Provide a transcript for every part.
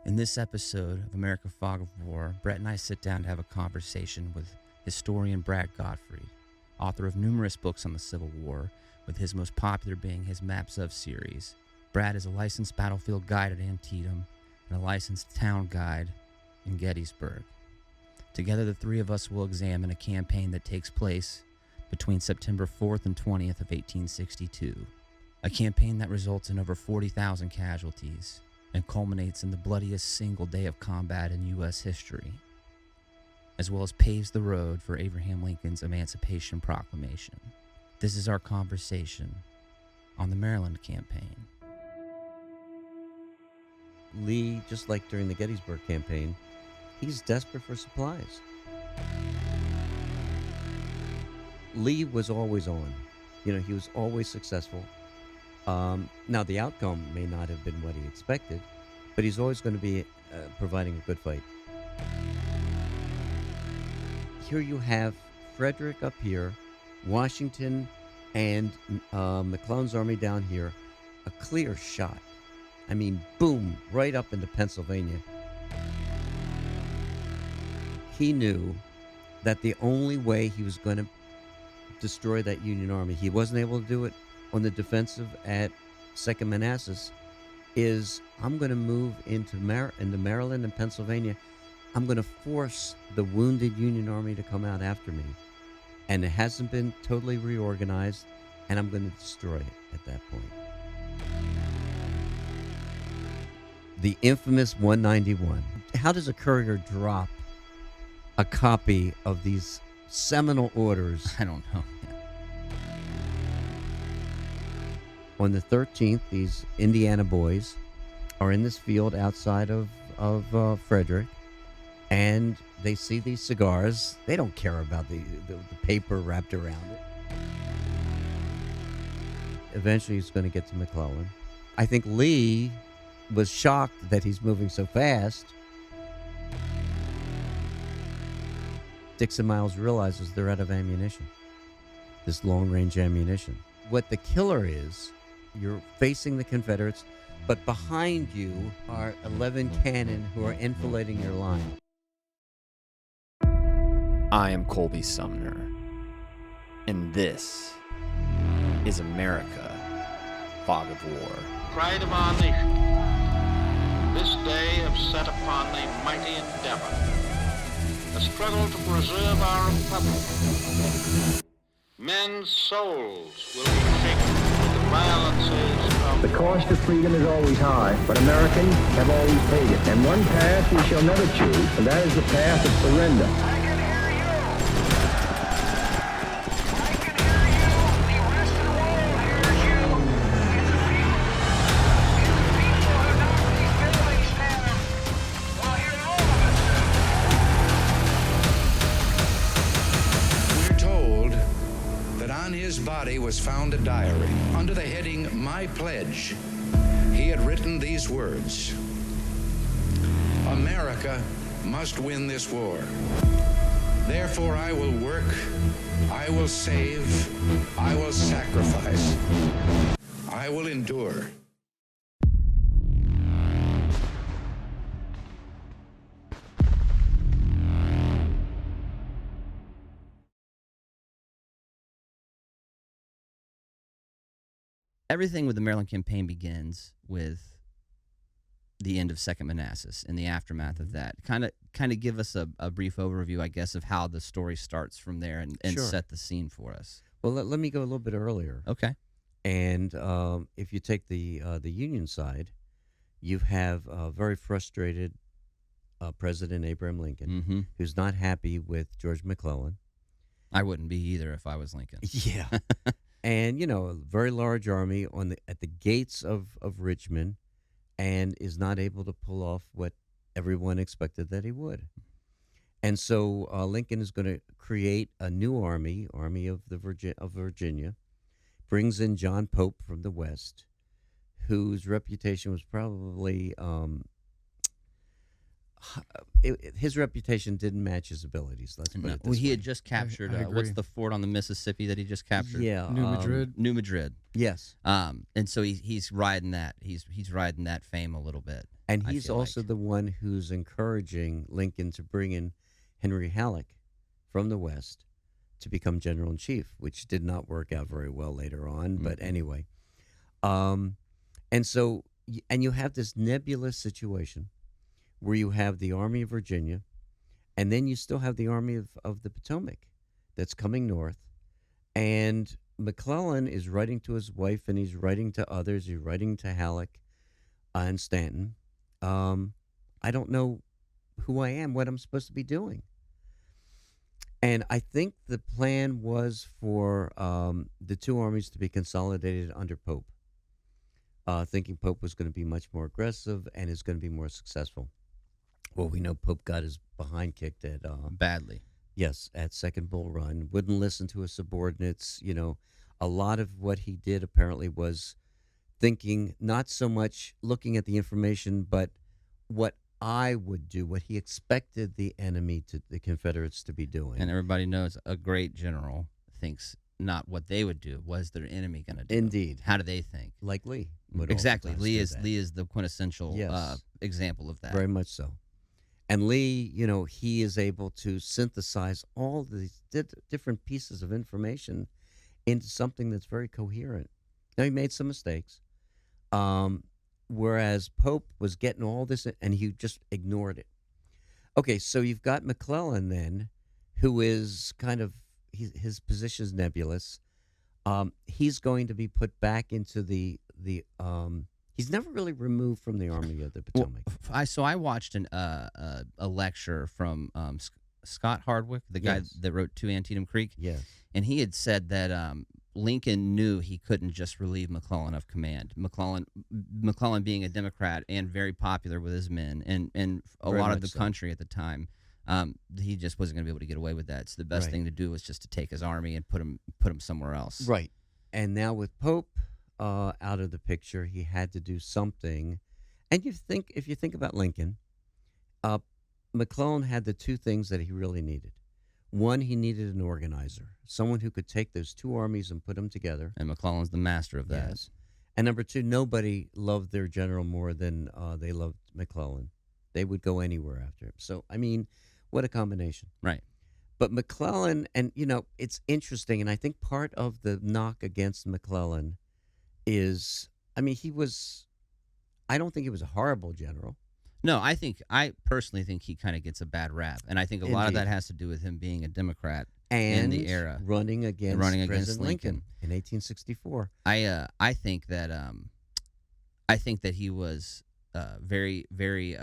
In this episode of America Fog of War, Brett and I sit down to have a conversation with historian Brad Gottfried, author of numerous books on the Civil War, with his most popular being his Maps of series. Brad is a licensed battlefield guide at Antietam and a licensed town guide in Gettysburg. Together, the three of us will examine a campaign that takes place between September 4th and 20th of 1862, a campaign that results in over 40,000 casualties and culminates in the bloodiest single day of combat in U.S. history, as well as paves the road for Abraham Lincoln's Emancipation Proclamation. This is our conversation on the Maryland Campaign. Lee, just like during the Gettysburg campaign, he's desperate for supplies. Lee was always on. He was always successful. Now, the outcome may not have been what he expected, but he's always going to be providing a good fight. Here you have Frederick up here, Washington and McClellan's army down here, a clear shot. I mean, boom, right up into Pennsylvania. He knew that the only way he was going to destroy that Union army, he wasn't able to do it on the defensive at Second Manassas, is I'm going to move into Maryland and Pennsylvania. I'm going to force the wounded Union army to come out after me. And it hasn't been totally reorganized, and I'm going to destroy it at that point. The infamous 191. How does a courier drop a copy of these seminal orders? I don't know. On the 13th, these Indiana boys are in this field outside of Frederick, and they see these cigars. They don't care about the paper wrapped around it. Eventually, he's going to get to McClellan. I think Lee was shocked that he's moving so fast. Dixon Miles realizes they're out of ammunition, this long-range ammunition. What the killer is, you're facing the Confederates, but behind you are 11 cannon who are enfilading your line. I am Colby Sumner, and this is America Fog of War. Pride of our nation, this day have set upon a mighty endeavor, a struggle to preserve our republic. Men's souls will be shaken with the violences of... The cost of freedom is always high, but Americans have always paid it. And one path we shall never choose, and that is the path of surrender. I can hear you! I can hear you! The rest of the world hears you! And the people who knock these buildings down will hear all of it. We're told that on his body was found a diary. Under the heading, My Pledge, he had written these words: America must win this war. Therefore I will work, I will save, I will sacrifice, I will endure. Everything with the Maryland Campaign begins with the end of Second Manassas and the aftermath of that. Kind of give us a brief overview, I guess, of how the story starts from there and Sure. set the scene for us. Well, let me go a little bit earlier. Okay. And if you take the Union side, you have a very frustrated President Abraham Lincoln, who's not happy with George McClellan. I wouldn't be either if I was Lincoln. Yeah. And, a very large army at the gates of Richmond, and is not able to pull off what everyone expected that he would. And so Lincoln is going to create a new army of Virginia, brings in John Pope from the West, whose reputation was probably his reputation didn't match his abilities. Let's put No, it well, this he way. had just captured I what's agree. the fort on the Mississippi that he just captured? Yeah, New Madrid. New Madrid. Yes, And so he's riding that. He's riding that fame a little bit. and I he's feel also like. the one who's encouraging Lincoln to bring in Henry Halleck from the West to become general in chief, which did not work out very well later on. But Mhm. anyway, and so and you have this nebulous situation where you have the Army of Virginia, and then you still have the Army of the Potomac that's coming north. And McClellan is writing to his wife, and he's writing to others. He's writing to Halleck and Stanton. I don't know who I am, what I'm supposed to be doing. And I think the plan was for the two armies to be consolidated under Pope, thinking Pope was going to be much more aggressive and is going to be more successful. Well, we know Pope got his behind kicked at Badly. yes, at Second Bull Run. Wouldn't listen to his subordinates. A lot of what he did apparently was thinking not so much looking at the information, but what I would do, what he expected the enemy the Confederates to be doing. And everybody knows a great general thinks not what they would do. What is their enemy going to do? Indeed. How do they think? Like Lee. would Exactly. oftentimes Lee do is that. Lee is the quintessential Yes. example of that. Very much so. And Lee, he is able to synthesize all these different pieces of information into something that's very coherent. Now, he made some mistakes, whereas Pope was getting all this and he just ignored it. Okay, so you've got McClellan then, who is kind of, his position's nebulous. He's going to be put back into the he's never really removed from the Army of the Potomac. I watched a lecture from Scott Hardwick, the guy Yes. that wrote To Antietam Creek, Yes. and he had said that Lincoln knew he couldn't just relieve McClellan of command. McClellan being a Democrat and very popular with his men, and a Very lot of much the so. country at the time, he just wasn't going to be able to get away with that. So the best Right. thing to do was just to take his army and put him somewhere else. Right. And now with Pope out of the picture, he had to do something. And if you think about Lincoln, McClellan had the two things that he really needed. One, he needed an organizer, someone who could take those two armies and put them together. And McClellan's the master of that. Yes. And number two, nobody loved their general more than they loved McClellan. They would go anywhere after him. So, I mean, what a combination. Right. But McClellan, and it's interesting, and I think part of the knock against McClellan is, I don't think he was a horrible general. No, I personally think he kind of gets a bad rap, and I think a lot of Indeed. that has to do with him being a Democrat And in the era. running against President Lincoln Lincoln. in 1864. I think that he was very very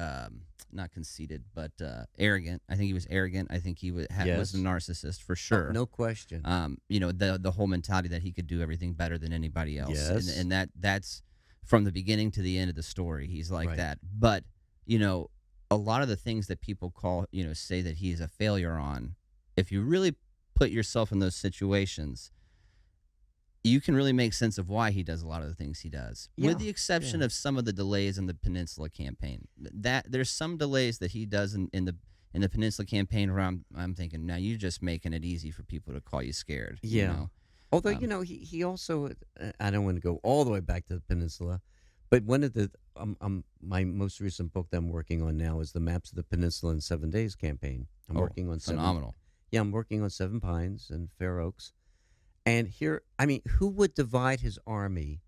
not conceited but arrogant. I think he was arrogant. I think he was Yes. a narcissist for sure. Oh, no question. The whole mentality that he could do everything better than anybody else. Yes. And that's from the beginning to the end of the story. He's like Right. that. But a lot of the things that people say that he's a failure on, if you really put yourself in those situations, you can really make sense of why he does a lot of the things he does, Yeah, with the exception yeah. of some of the delays in the Peninsula campaign. That there's some delays that he does in the Peninsula campaign where I'm thinking, now you're just making it easy for people to call you scared. you Yeah. know? Although, he also, I don't want to go all the way back to the peninsula, but one of the, my most recent book that I'm working on now is the Maps of the Peninsula in 7 Days campaign. I'm working on phenomenal. I'm working on Seven Pines and Fair Oaks. And here, who would divide his army?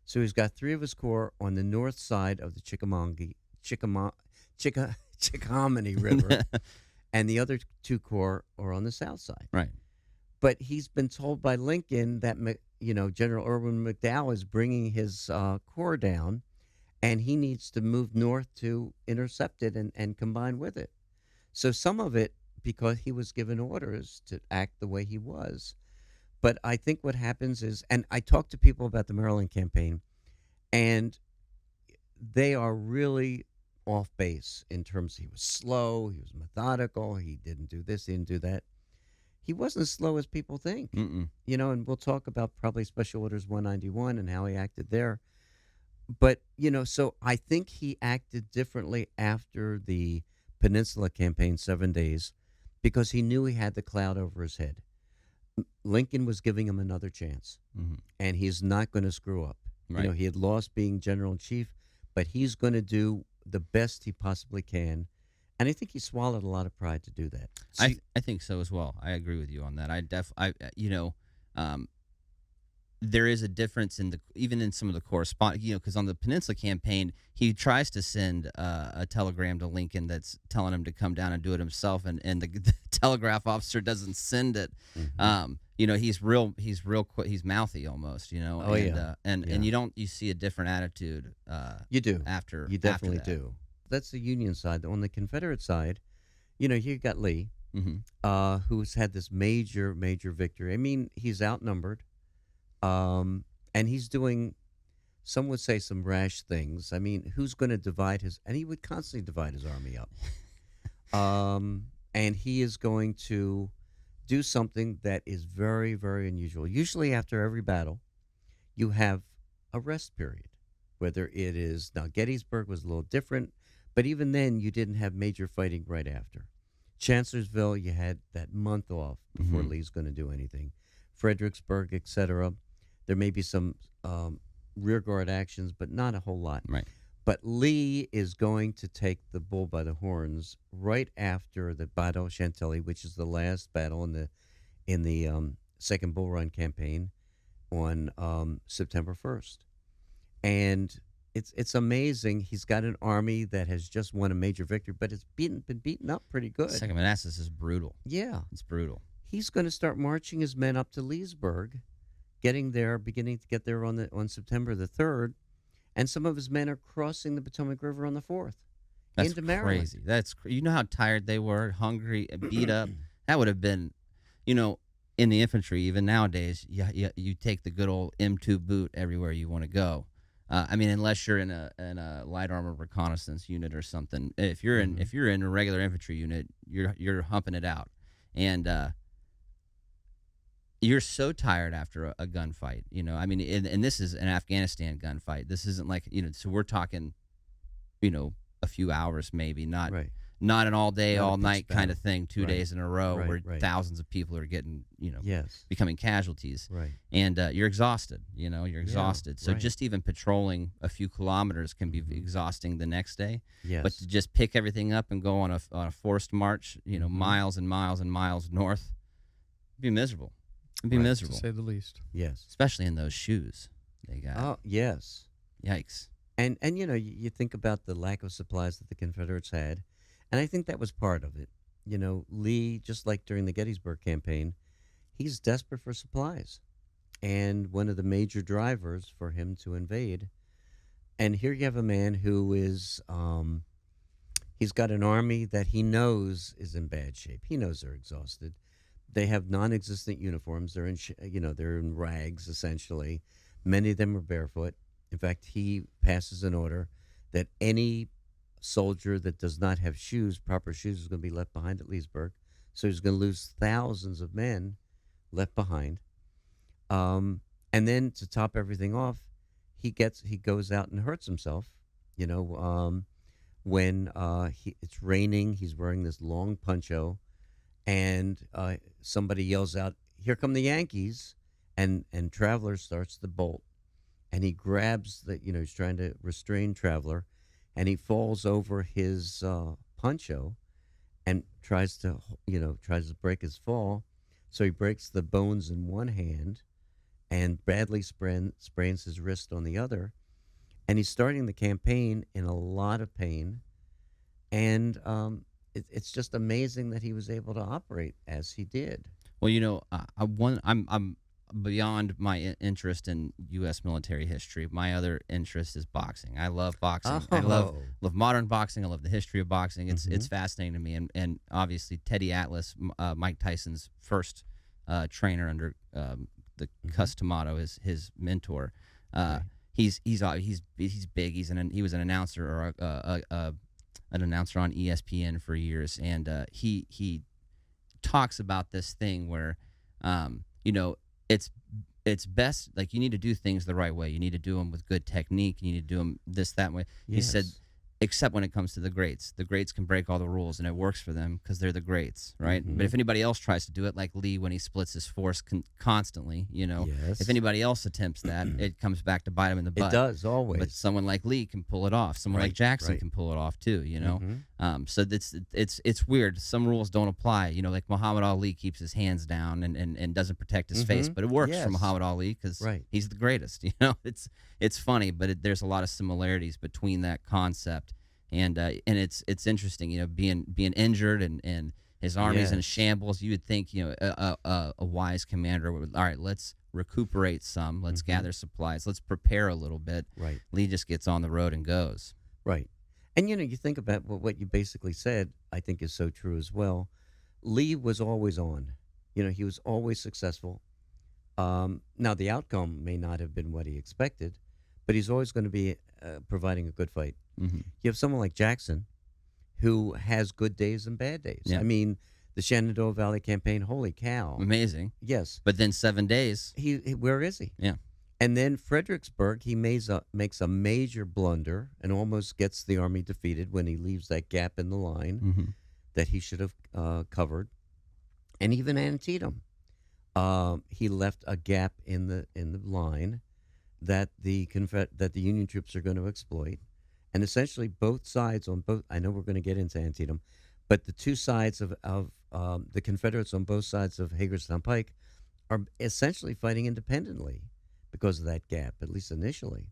So he's got three of his corps on the north side of the Chickahominy River, and the other two corps are on the south side. Right. But he's been told by Lincoln that General Irwin McDowell is bringing his corps down, and he needs to move north to intercept it and combine with it. So some of it because he was given orders to act the way he was. But I think what happens is, and I talked to people about the Maryland campaign, and they are really off base in terms he was slow, he was methodical, he didn't do this, he didn't do that. He wasn't as slow as people think, Mm-mm. and we'll talk about probably Special Orders 191 and how he acted there. But, so I think he acted differently after the Peninsula Campaign 7 days because he knew he had the cloud over his head. Lincoln was giving him another chance, and he's not going to screw up. Right. You know, he had lost being general in chief, but he's going to do the best he possibly can. And I think he swallowed a lot of pride to do that. I think so as well. I agree with you on that. There is a difference in even in some of the correspondence, because on the Peninsula Campaign, he tries to send a telegram to Lincoln that's telling him to come down and do it himself, and the telegraph officer doesn't send it. He's he's mouthy almost, Oh, yeah. And you see a different attitude. You do. After You definitely after that. do. That's the Union side. On the Confederate side, you got Lee, who's had this major, major victory. I mean, he's outnumbered. And he's doing, some would say, some rash things. I mean, who's going to divide and he would constantly divide his army up. And he is going to do something that is very, very unusual. Usually after every battle, you have a rest period, whether it is, now Gettysburg was a little different, but even then you didn't have major fighting right after. Chancellorsville, you had that month off before Lee's going to do anything. Fredericksburg, etc. There may be some rearguard actions, but not a whole lot. Right. But Lee is going to take the bull by the horns right after the Battle of Chantilly, which is the last battle in the Second Bull Run campaign on September 1st. And it's amazing. He's got an army that has just won a major victory, but it's been beaten up pretty good. Second Manassas is brutal. Yeah. It's brutal. He's going to start marching his men up to Leesburg, beginning to get there on September the 3rd, and some of his men are crossing the Potomac River on the 4th That's into Maryland. crazy. You know how tired they were, hungry, beat up. That would have been, in the infantry, even nowadays, you take the good old M2 boot everywhere you want to go. Unless you're in a light armor reconnaissance unit or something. If you're in a regular infantry unit, you're humping it out, and you're so tired after a gunfight. And this is an Afghanistan gunfight. This isn't like so we're talking, a few hours maybe, not an all day, Not a all pitched night kind of battle. thing, 2 days in a row where Right. thousands of people are getting Yes. becoming casualties. Right. And you're exhausted, you're exhausted. So right. just even patrolling a few kilometers can be exhausting the next day. Yes. But to just pick everything up and go on a forced march, miles and miles and miles north, it'd be miserable. It'd be miserable, to say the least. Yes. especially in those shoes they got. Oh, yes. Yikes. And you think about the lack of supplies that the Confederates had, and I think that was part of it. Lee, just like during the Gettysburg campaign, he's desperate for supplies. And one of the major drivers for him to invade, and here you have a man who is, he's got an army that he knows is in bad shape. He knows they're exhausted. They have non-existent uniforms. They're they're in rags, essentially. Many of them are barefoot. In fact, he passes an order that any soldier that does not have proper shoes, is going to be left behind at Leesburg. So he's going to lose thousands of men left behind. And then to top everything off, he goes out and hurts himself. When it's raining, he's wearing this long poncho, and somebody yells out, "Here come the Yankees!" And Traveler starts to bolt. And he grabs he's trying to restrain Traveler, and he falls over his poncho and tries to break his fall. So he breaks the bones in one hand and badly sprains his wrist on the other. And he's starting the campaign in a lot of pain. And it's just amazing that he was able to operate as he did. Well, I'm beyond my interest in U.S. military history. My other interest is boxing. I love boxing. I love modern boxing. I love the history of boxing. It's fascinating to me. And obviously Teddy Atlas, Mike Tyson's first trainer under the Cus D'Amato, is his mentor. He's big. He was an announcer or an announcer on ESPN for years, and he talks about this thing where it's best, like, you need to do things the right way. You need to do them with good technique. You need to do them this, that way. He said except when it comes to the greats. The greats can break all the rules, and it works for them because they're the greats, right? Mhm. But if anybody else tries to do it, like Lee when he splits his force constantly, Yes. if anybody else attempts that, it comes back to bite him in the butt. It does always. But someone like Lee can pull it off. Someone like Right, Jackson right. can pull it off too, Mhm. So it's weird. Some rules don't apply. Like Muhammad Ali keeps his hands down and doesn't protect his face, Mhm. but it works for Yes. Muhammad Ali because Right. he's the greatest. It's funny, but there's a lot of similarities between that concept. And it's interesting, being injured and his army's in Yes. shambles. You would think, a wise commander would, all right, let's recuperate some, let's gather supplies, let's prepare a little bit. Right. Lee just gets on the road and goes. Right. And you think about what you basically said, I think is so true as well. Lee was always on. He was always successful. Now, the outcome may not have been what he expected, but he's always going to be providing a good fight. Mm-hmm. You have someone like Jackson who has good days and bad days. Yeah. I mean, the Shenandoah Valley campaign, holy cow. Amazing. Yes. But then 7 days. Where is he? Yeah. And then Fredericksburg, he makes a major blunder and almost gets the army defeated when he leaves that gap in the line Mm-hmm. that he should have covered. And even Antietam, he left a gap in the line that the Union troops are going to exploit. And essentially, both sides on both. I know we're going to get into Antietam, but the two sides of the Confederates on both sides of Hagerstown Pike are essentially fighting independently because of that gap, at least initially.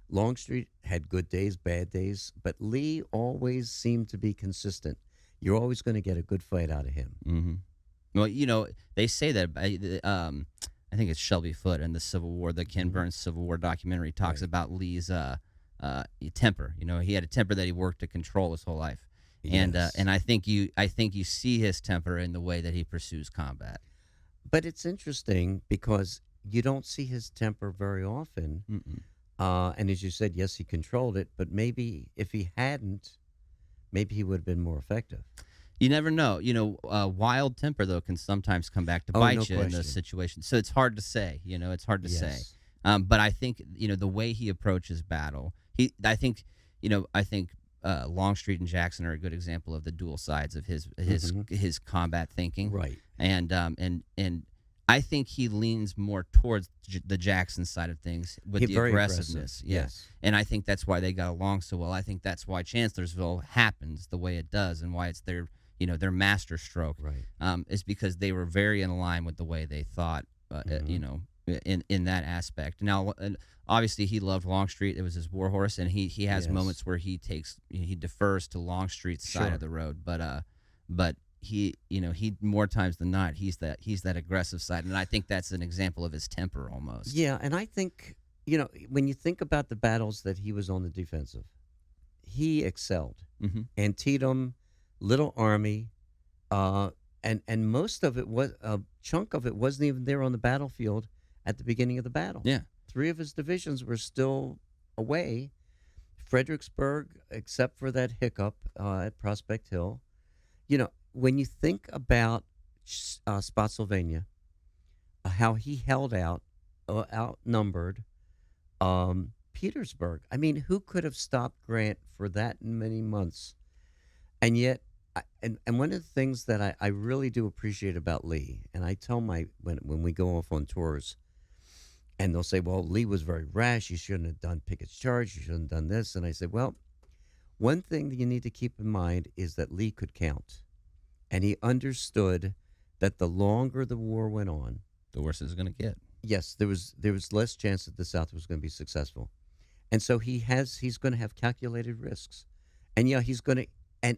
Longstreet had good days, bad days, but Lee always seemed to be consistent. You're always going to get a good fight out of him. Mm-hmm. Well, they say that. I think it's Shelby Foote in the Civil War, the Ken Burns Civil War documentary, talks Right. about Lee's temper. He had a temper that he worked to control his whole life, and Yes. I think you see his temper in the way that he pursues combat. But it's interesting because you don't see his temper very often. Mm-mm. And as you said, yes, he controlled it, but maybe if he hadn't, maybe he would have been more effective. You never know. Wild temper though can sometimes come back to Oh, bite no you in question. those situations. So it's hard to say. It's hard to say. Yes. But I think the way he approaches battle. I think Longstreet and Jackson are a good example of the dual sides of his combat thinking. Right. And I think he leans more towards the Jackson side of things with He's the very aggressiveness. aggressive, Yeah. yes. And I think that's why they got along so well. I think that's why Chancellorsville happens the way it does, and why it's their master stroke. Right. Is because they were very in line with the way they thought. In that aspect. Now, obviously, he loved Longstreet. It was his war horse, and he has Yes. moments where he defers to Longstreet's side Sure. of the road. But he more times than not, he's that aggressive side, and I think that's an example of his temper almost. Yeah, and I think, when you think about the battles that he was on the defensive, he excelled. Mm-hmm. Antietam, Little Army, and most of it was a chunk of it wasn't even there on the battlefield at the beginning of the battle. Yeah. 3 of his divisions were still away. Fredericksburg, except for that hiccup at Prospect Hill. When you think about Spotsylvania, how he held out, outnumbered Petersburg. I mean, who could have stopped Grant for that many months? And yet, and one of the things that I really do appreciate about Lee, and I tell when we go off on tours, and they'll say, well, Lee was very rash. You shouldn't have done Pickett's charge. You shouldn't have done this. And I said, well, one thing that you need to keep in mind is that Lee could count. And he understood that the longer the war went on, The worse it's going to get. yes, there was less chance that the South was going to be successful. And so he's going to have calculated risks. And yeah, he's going to,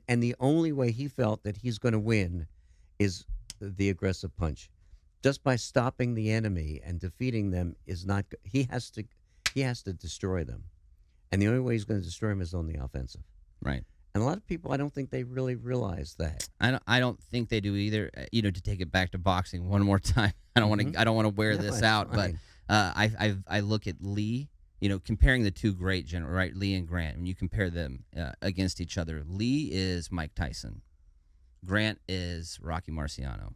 and the only way he felt that he's going to win is the aggressive punch. Just by stopping the enemy and defeating them is not, he has to destroy them. And the only way he's going to destroy them is on the offensive. Right. And a lot of people, I don't think they really realize that. I don't think they do either. To take it back to boxing one more time. I don't want to wear No, this it's out, fine. but I look at Lee. Comparing the two great generals, right? Lee and Grant. When you compare them against each other, Lee is Mike Tyson. Grant is Rocky Marciano,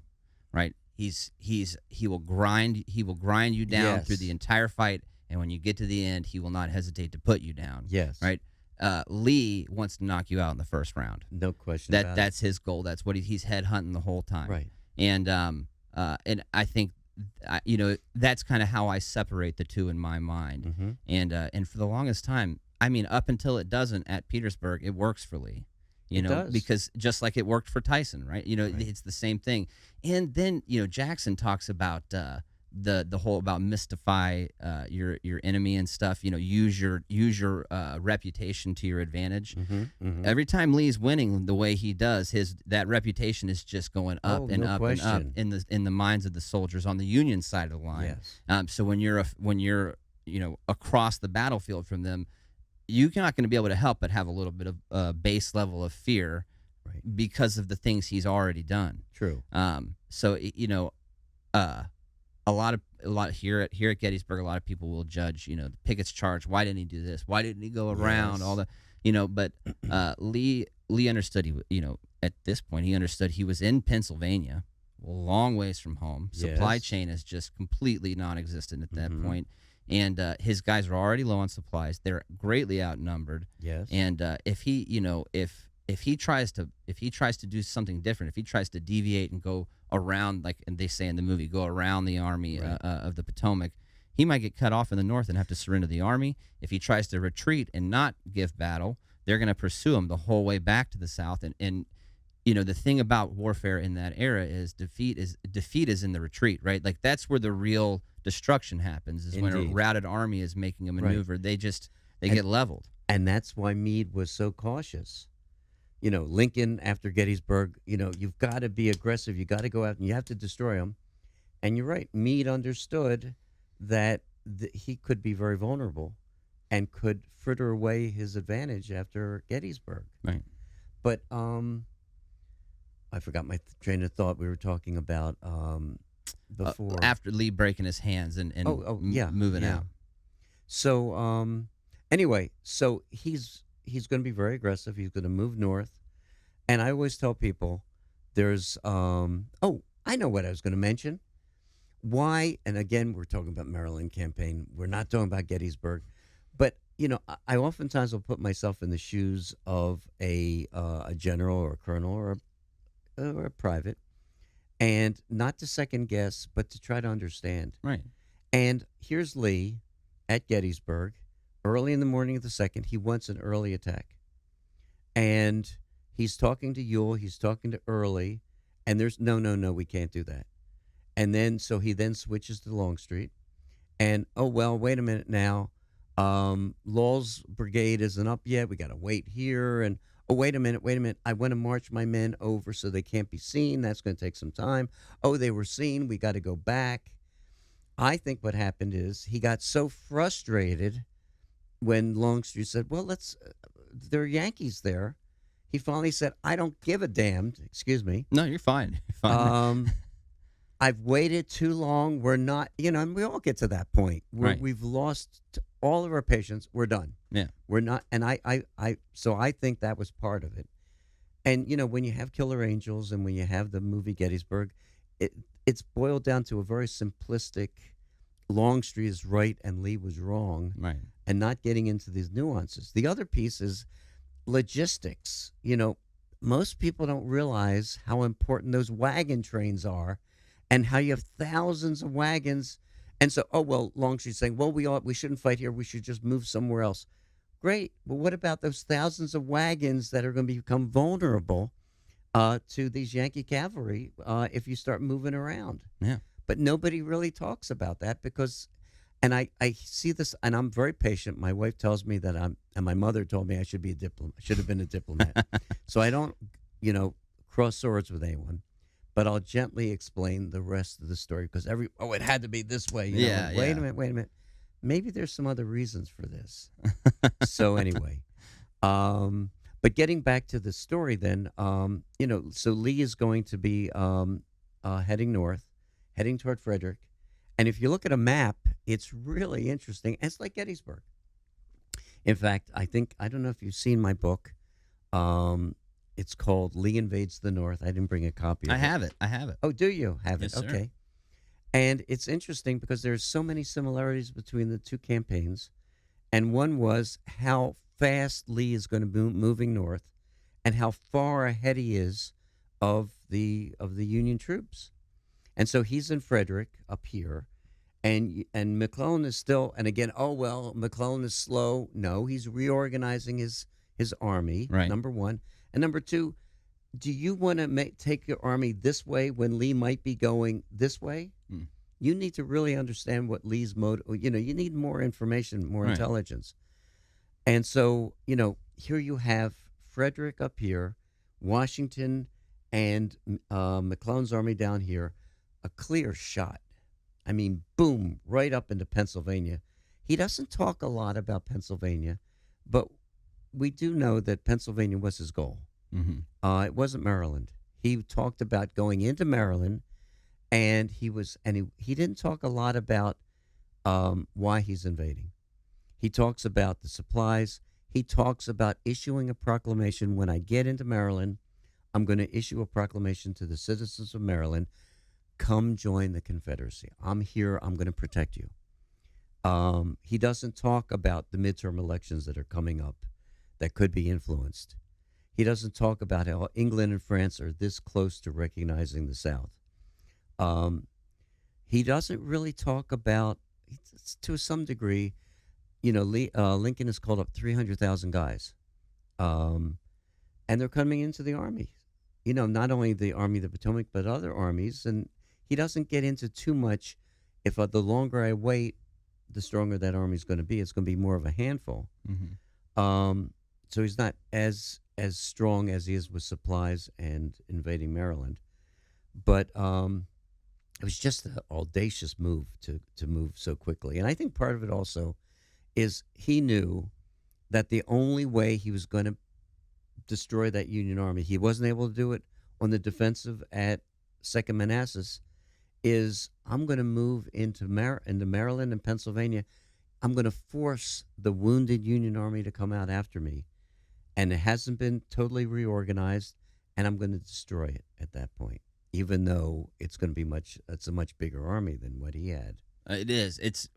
right? He will grind you down Yes. through the entire fight, and when you get to the end, he will not hesitate to put you down. Yes. Right. Lee wants to knock you out in the first round. No question about That's his goal. That's what he's head hunting the whole time. Right. And I think, that's kind of how I separate the two in my mind. Mm-hmm. And for the longest time, I mean, up until it doesn't at Petersburg, it works for Lee. It does. Because just like it worked for Tyson, right? Right. It's the same thing. And then Jackson talks about the whole about mystify your enemy and stuff. Use your reputation to your advantage. Mm-hmm. Mm-hmm. Every time Lee's winning the way he does, that reputation is just going up and no up question. and up in the minds of the soldiers on the Union side of the line. Yes. So when you're across the battlefield from them, you're not going to be able to help but have a little bit of base level of fear, Right. because of the things he's already done. True. So a lot here at Gettysburg, a lot of people will judge, Pickett's charge. Why didn't he do this? Why didn't he go around Yes. all the, but Lee understood at this point, he understood he was in Pennsylvania, a long ways from home. Supply Yes. chain is just completely non-existent at that Mhm. point. And his guys are already low on supplies. They're greatly outnumbered. Yes. And if he tries to do something different, if he tries to deviate and go around, like and they say in the movie, go around the army Right. of the Potomac, he might get cut off in the north and have to surrender the army. If he tries to retreat and not give battle, they're going to pursue him the whole way back to the south. And the thing about warfare in that era is defeat is in the retreat, right? Like that's where the real destruction happens, is when a Indeed. routed army is making a Right. maneuver. They get leveled. And that's why Meade was so cautious. Lincoln after Gettysburg, you've got to be aggressive. You got to go out and you have to destroy them. And you're right. Meade understood that he could be very vulnerable and could fritter away his advantage after Gettysburg. Right. But I forgot my train of thought. We were talking about before. After Lee breaking his hands and moving yeah. out. So anyway, so he's going to be very aggressive. He's going to move north, and I always tell people there's I know what I was going to mention. Why? And again, we're talking about Maryland campaign. We're not talking about Gettysburg, but I oftentimes will put myself in the shoes of a general or a colonel or a private, and not to second guess, but to try to understand. Right. And here's Lee at Gettysburg, early in the morning of the 2nd. He wants an early attack. And he's talking to Ewell, he's talking to Early, and there's no, we can't do that. And then, so he then switches to Longstreet. And, wait a minute now. Law's brigade isn't up yet. We got to wait here. And, wait a minute. I want to march my men over so they can't be seen. That's going to take some time. They were seen. We got to go back. I think what happened is he got so frustrated when Longstreet said, there are Yankees there. He finally said, I don't give a damn. Excuse me. No, you're fine. You're fine. I've waited too long. We're not, and we all get to that point where Right. we've lost all of our patience. We're done. Yeah. We're not. And so I think that was part of it. And, when you have Killer Angels and when you have the movie Gettysburg, it's boiled down to a very simplistic Longstreet is right and Lee was wrong. Right. And not getting into these nuances. The other piece is logistics. Most people don't realize how important those wagon trains are and how you have thousands of wagons. And so, Longstreet's saying, we shouldn't fight here. We should just move somewhere else. Great. But what about those thousands of wagons that are going to become vulnerable to these Yankee cavalry if you start moving around? Yeah. But nobody really talks about that because, and I see this, and I'm very patient. My wife tells me that and my mother told me I should be a diplomat. Should have been a diplomat. So I don't, cross swords with anyone. But I'll gently explain the rest of the story because it had to be this way. Wait a minute. Maybe there's some other reasons for this. So anyway, but getting back to the story then, so Lee is going to be heading north, heading toward Frederick. And if you look at a map, it's really interesting. It's like Gettysburg. In fact, I don't know if you've seen my book. It's called Lee Invades the North. I didn't bring a copy of it. I have it. Oh, do you have it? Yes, sir. Okay. And it's interesting because there's so many similarities between the two campaigns. And one was how fast Lee is going to be moving north, and how far ahead he is of the Union troops. And so he's in Frederick up here, and McClellan is still. And again, oh well, McClellan is slow. No, he's reorganizing his army. Right. Number one, and number two, do you want to take your army this way when Lee might be going this way? Mm. You need to really understand what Lee's mode. You need more information, more Right. intelligence. And so, here you have Frederick up here, Washington, and McClellan's army down here, a clear shot. I mean, boom, right up into Pennsylvania. He doesn't talk a lot about Pennsylvania, but we do know that Pennsylvania was his goal. Mm-hmm. It wasn't Maryland. He talked about going into Maryland, and he didn't talk a lot about why he's invading. He talks about the supplies. He talks about issuing a proclamation. When I get into Maryland, I'm going to issue a proclamation to the citizens of Maryland. Come join the Confederacy. I'm here. I'm going to protect you. He doesn't talk about the midterm elections that are coming up that could be influenced. He doesn't talk about how England and France are this close to recognizing the South. He doesn't really talk about, to some degree, Lincoln has called up 300,000 guys, and they're coming into the army. Not only the Army of the Potomac, but other armies. And he doesn't get into too much. If the longer I wait, the stronger that army's going to be. It's going to be more of a handful. Mm-hmm. So he's not as strong as he is with supplies and invading Maryland. But it was just an audacious move to move so quickly. And I think part of it also is he knew that the only way he was going to destroy that Union army, he wasn't able to do it on the defensive at Second Manassas, is I'm going to move into Maryland and Pennsylvania. I'm going to force the wounded Union army to come out after me. And it hasn't been totally reorganized, and I'm going to destroy it at that point, even though it's going to be it's a much bigger army than what he had. It is. It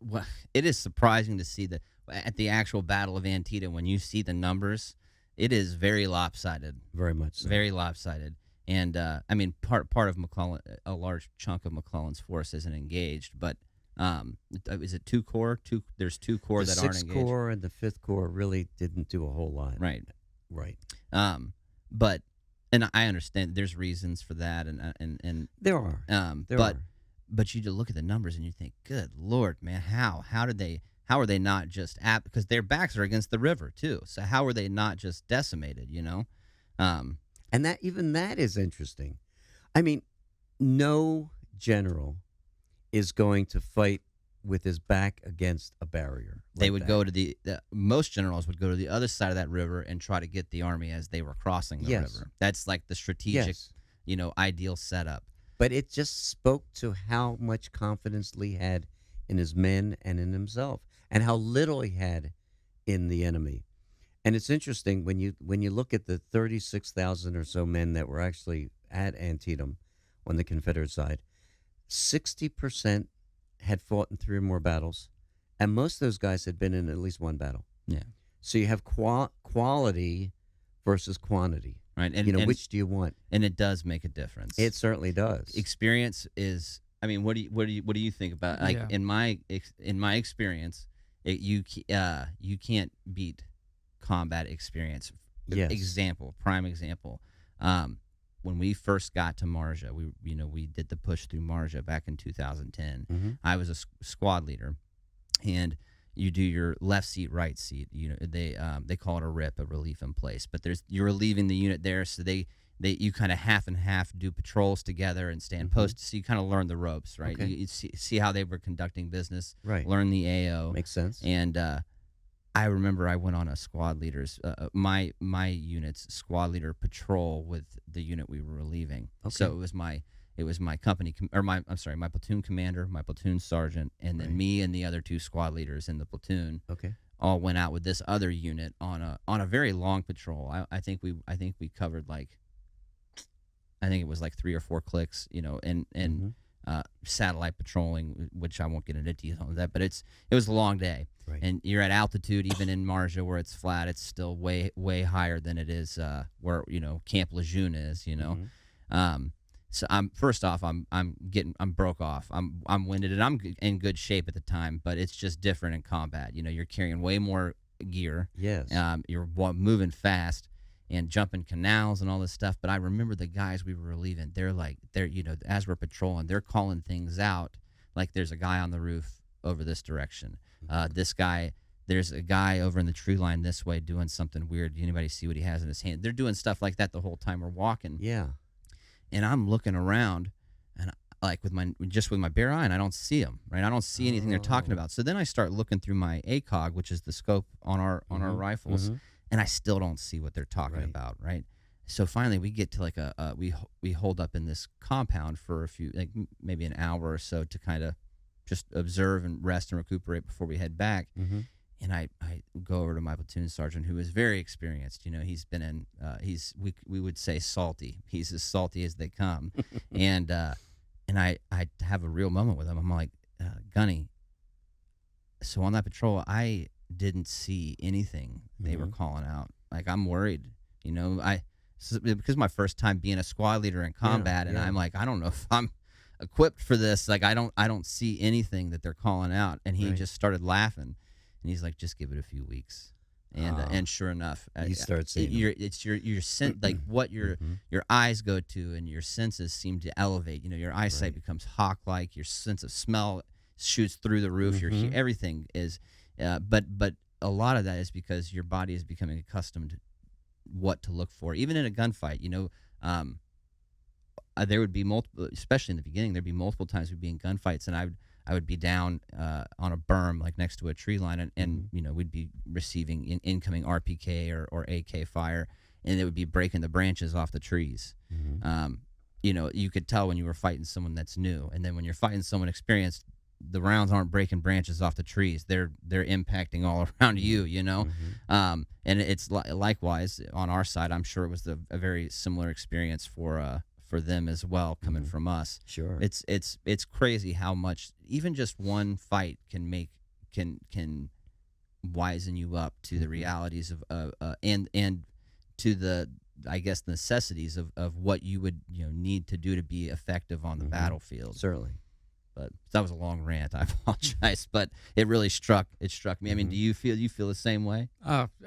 is surprising to see that at the actual Battle of Antietam, when you see the numbers, it is very lopsided. Very much so. Very lopsided. And I mean, part of McClellan, a large chunk of McClellan's force isn't engaged, but is it two corps? There's two corps that aren't engaged. The 6th Corps and the 5th Corps really didn't do a whole lot. Right. But and I understand there's reasons for that, and there are. But you just look at the numbers and you think, good Lord, man, how are they not just because their backs are against the river too? So how are they not just decimated? And that is interesting. I mean, no general is going to fight with his back against a barrier. They would go to most generals would go to the other side of that river and try to get the army as they were crossing the river. That's like the strategic, ideal setup. But it just spoke to how much confidence Lee had in his men and in himself, and how little he had in the enemy. And it's interesting when you look at the 36,000 or so men that were actually at Antietam on the Confederate side, 60% had fought in 3 or more battles, and most of those guys had been in at least one battle. Yeah. So you have quality versus quantity. Right. And which do you want? And it does make a difference. It certainly does. Experience is. I mean, what do you think about? Like in my experience, you can't beat combat experience. Yes. Prime example. When we first got to Marja, we did the push through Marja back in 2010. Mm-hmm. I was a squad leader, and you do your left seat, right seat. They call it a RIP, a relief in place. But you're relieving the unit there, so you kind of half and half do patrols together and stand post. So you kind of learn the ropes, right? Okay. You see how they were conducting business, right? Learn the AO. Makes sense. And I remember I went on a squad leader's my unit's squad leader patrol with the unit we were relieving. Okay. So it was my company my platoon commander, my platoon sergeant, and then me and the other 2 squad leaders in the platoon. Okay. All went out with this other unit on a very long patrol. I think we covered I think it was like 3 or 4 clicks, and satellite patrolling, which I won't get into detail on that, but it was a long day. Right. And you're at altitude, even in Marja where it's flat, it's still way higher than it is where Camp Lejeune is. So I'm broke off. I'm winded, and I'm in good shape at the time, but it's just different in combat. You're carrying way more gear. Yes. You're moving fast and jumping canals and all this stuff. But I remember the guys we were relieving. They're as we're patrolling, they're calling things out. Like there's a guy on the roof over this direction. There's a guy over in the tree line this way doing something weird. Anybody see what he has in his hand? They're doing stuff like that the whole time we're walking. Yeah. And I'm looking around, and like with my bare eye, and I don't see them. Right, I don't see anything they're talking about. So then I start looking through my ACOG, which is the scope on our rifles, and I still don't see what they're talking about. Right. So finally, we get to like we hold up in this compound for a few, like maybe an hour or so, to kind of just observe and rest and recuperate before we head back. And I go over to my platoon sergeant, who is very experienced. He's been in, we would say salty. He's as salty as they come. and I have a real moment with him. I'm like, Gunny, so on that patrol, I didn't see anything they were calling out. Like, I'm worried, because my first time being a squad leader in combat, and I'm like, I don't know if I'm equipped for this. Like, I don't see anything that they're calling out. And he just started laughing. And he's like, just give it a few weeks, and sure enough, you start seeing it's your sense, like what your eyes go to, and your senses seem to elevate. Your eyesight becomes hawk-like. Your sense of smell shoots through the roof. Everything is, but a lot of that is because your body is becoming accustomed to what to look for, even in a gunfight. There would be multiple, especially in the beginning. There'd be multiple times we'd be in gunfights, and I would be down on a berm, like next to a tree line, and we'd be receiving incoming RPK or AK fire, and it would be breaking the branches off the trees. You could tell when you were fighting someone that's new, and then when you're fighting someone experienced, the rounds aren't breaking branches off the trees; they're impacting all around you. And it's likewise on our side. I'm sure it was a very similar experience for them as well, coming from us. Sure. It's crazy how much even just one fight can wisen you up to the realities of and to the, I guess, necessities of what you would need to do to be effective on the battlefield. Certainly. But that was a long rant. I apologize, but it really struck me. I mean, do you feel the same way?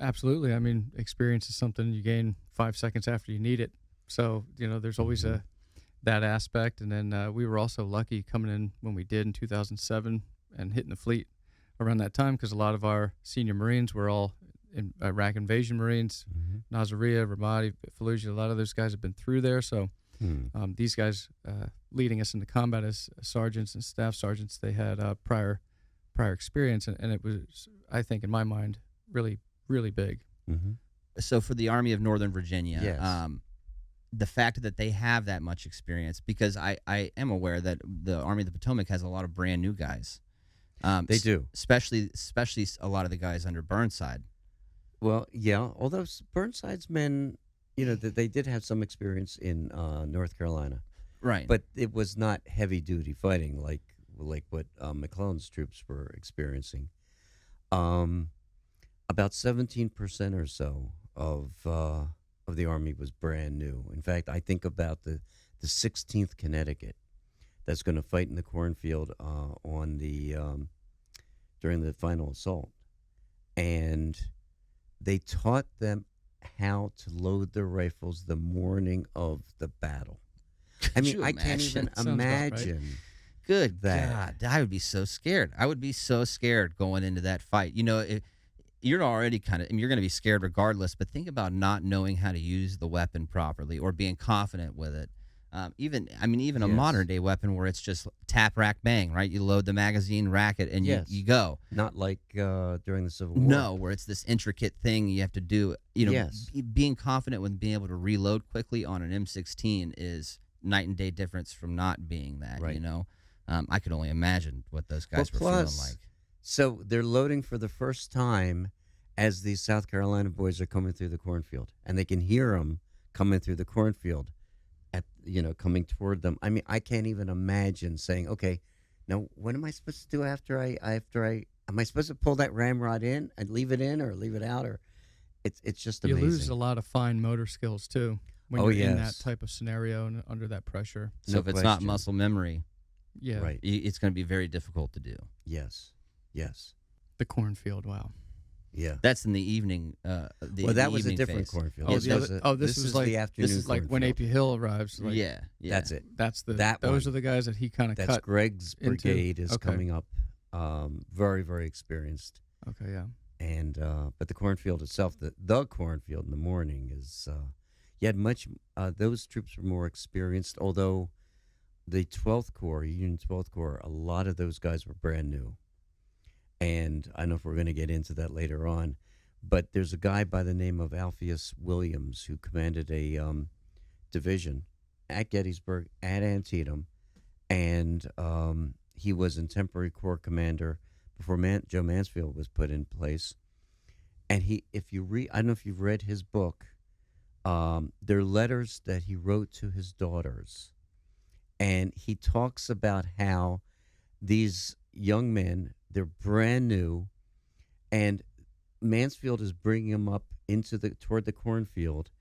Absolutely. I mean, experience is something you gain 5 seconds after you need it. So, there's always that aspect. And then we were also lucky coming in when we did in 2007 and hitting the fleet around that time, because a lot of our senior Marines were all in Iraq invasion Marines, Nasiriyah, Ramadi, Fallujah. A lot of those guys have been through there. So these guys leading us into combat as sergeants and staff sergeants, they had prior experience. And it was, I think, in my mind, really, really big. So for the Army of Northern Virginia, Yes. The fact that they have that much experience, because I am aware that the Army of the Potomac has a lot of brand new guys. They do. Especially a lot of the guys under Burnside. Well, yeah, although Burnside's men, they did have some experience in North Carolina. Right. But it was not heavy-duty fighting like what McClellan's troops were experiencing. About 17% or so of the Army was brand new. In fact, I think about the 16th Connecticut that's going to fight in the cornfield during the final assault. And they taught them how to load their rifles the morning of the battle. I mean, I can't even imagine. Good that. God, I would be so scared. I would be so scared going into that fight. You're already you're going to be scared regardless, but think about not knowing how to use the weapon properly or being confident with it. Even a modern day weapon where it's just tap, rack, bang, right? You load the magazine, rack it, and you go. Not like during the Civil War. No, where it's this intricate thing you have to do. Being confident with being able to reload quickly on an M16 is night and day difference from not being that. Right. I could only imagine what those guys were feeling like. So they're loading for the first time as these South Carolina boys are coming through the cornfield, and they can hear them coming through the cornfield. at coming toward them. I mean, I can't even imagine saying, okay, now what am I supposed to do after I am I supposed to pull that ramrod in and leave it in or leave it out, or it's just You amazing. lose a lot of fine motor skills too when Oh, you're in that yes. type of scenario and under that pressure. So No if it's not question. muscle memory, Yeah. Right. it's going to be very difficult to do. Yes. Yes. The cornfield. Wow. Yeah. That's in the evening. Well, The that was a evening different phase. cornfield. Oh, This the was other, a- this is was like the afternoon this is like when cornfield. AP Hill arrives. Like, yeah. That's it. That's the That those one. are the guys that he kind of That's cut. Greg's into- brigade is okay. coming up. Very, very experienced. Okay, yeah. And but the cornfield itself, the cornfield in the morning is you had much. Those troops were more experienced, although the 12th Corps, Union 12th Corps, a lot of those guys were brand new. And I don't know if we're going to get into that later on, but there's a guy by the name of Alpheus Williams who commanded a division at Gettysburg, at Antietam, and he was in temporary corps commander before Joe Mansfield was put in place. And if you read, I don't know if you've read his book, they're letters that he wrote to his daughters. And he talks about how these young men, they're brand new, and Mansfield is bringing them up toward the cornfield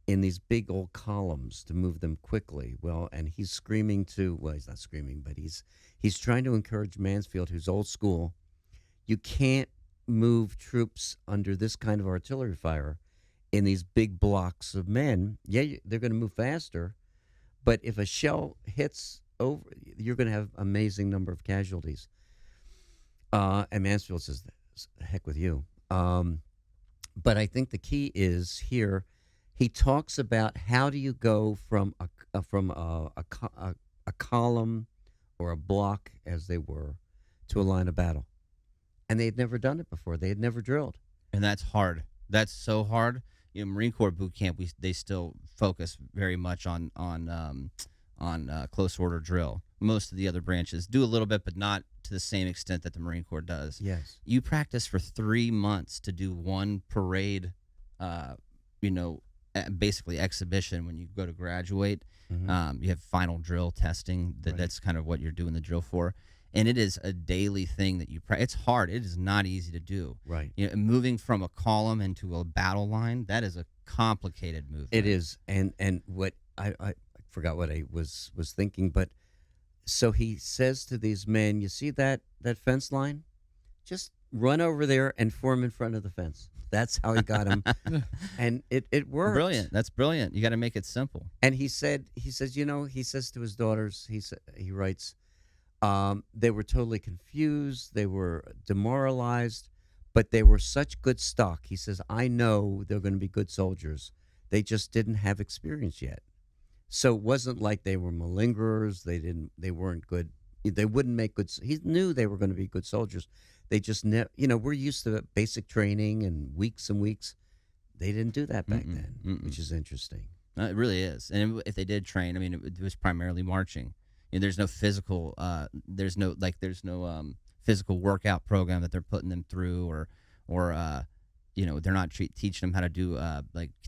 in these big old columns to move them quickly. Well, and he's screaming well, he's not screaming, but he's trying to encourage Mansfield, who's old school. You can't move troops under this kind of artillery fire in these big blocks of men. Yeah, they're going to move faster, but if a shell hits over, you're going to have an amazing number of casualties. And Mansfield says, heck with you. But I think the key is here, he talks about how do you go from a column or a block, as they were, to a line of battle. And they had never done it before. They had never drilled. And that's hard. That's so hard. Marine Corps boot camp, they still focus very much on close order drill. Most of the other branches do a little bit, but not to the same extent that the Marine Corps does. Yes. You practice for 3 months to do one parade, basically exhibition when you go to graduate. Mm-hmm. You have final drill testing. That's kind of what you're doing the drill for. And it is a daily thing that it's hard. It is not easy to do. Right. Moving from a column into a battle line, that is a complicated movement. It is. And what I forgot what I was thinking, but so he says to these men, you see that fence line? Just run over there and form in front of the fence. That's how he got them. And it worked. Brilliant. That's brilliant. You got to make it simple. And he says to his daughters, he writes, they were totally confused. They were demoralized, but they were such good stock. He says, I know they're going to be good soldiers. They just didn't have experience yet. So it wasn't like they were malingerers. They weren't good. They wouldn't make good. He knew they were going to be good soldiers. They just we're used to basic training and weeks. They didn't do that back then, which is interesting. It really is. And if they did train, I mean, it was primarily marching. There's no physical, there's no physical workout program that they're putting them through, or they're not teaching them how to do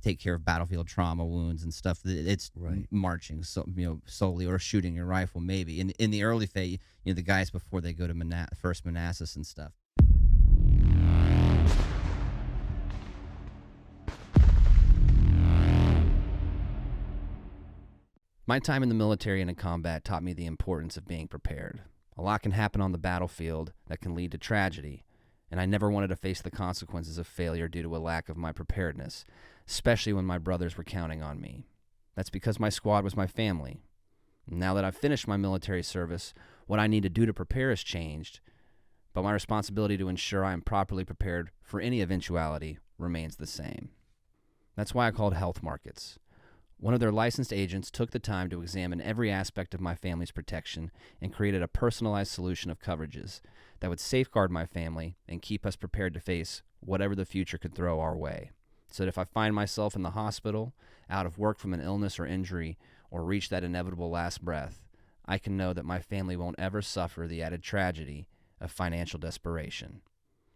take care of battlefield trauma wounds and stuff. It's right. Marching, solely, or shooting your rifle maybe. In the early phase, the guys before they go to First Manassas and stuff. My time in the military and in combat taught me the importance of being prepared. A lot can happen on the battlefield that can lead to tragedy, and I never wanted to face the consequences of failure due to a lack of my preparedness, especially when my brothers were counting on me. That's because my squad was my family. Now that I've finished my military service, what I need to do to prepare has changed, but my responsibility to ensure I am properly prepared for any eventuality remains the same. That's why I called Health Markets. One of their licensed agents took the time to examine every aspect of my family's protection and created a personalized solution of coverages that would safeguard my family and keep us prepared to face whatever the future could throw our way. So that if I find myself in the hospital, out of work from an illness or injury, or reach that inevitable last breath, I can know that my family won't ever suffer the added tragedy of financial desperation.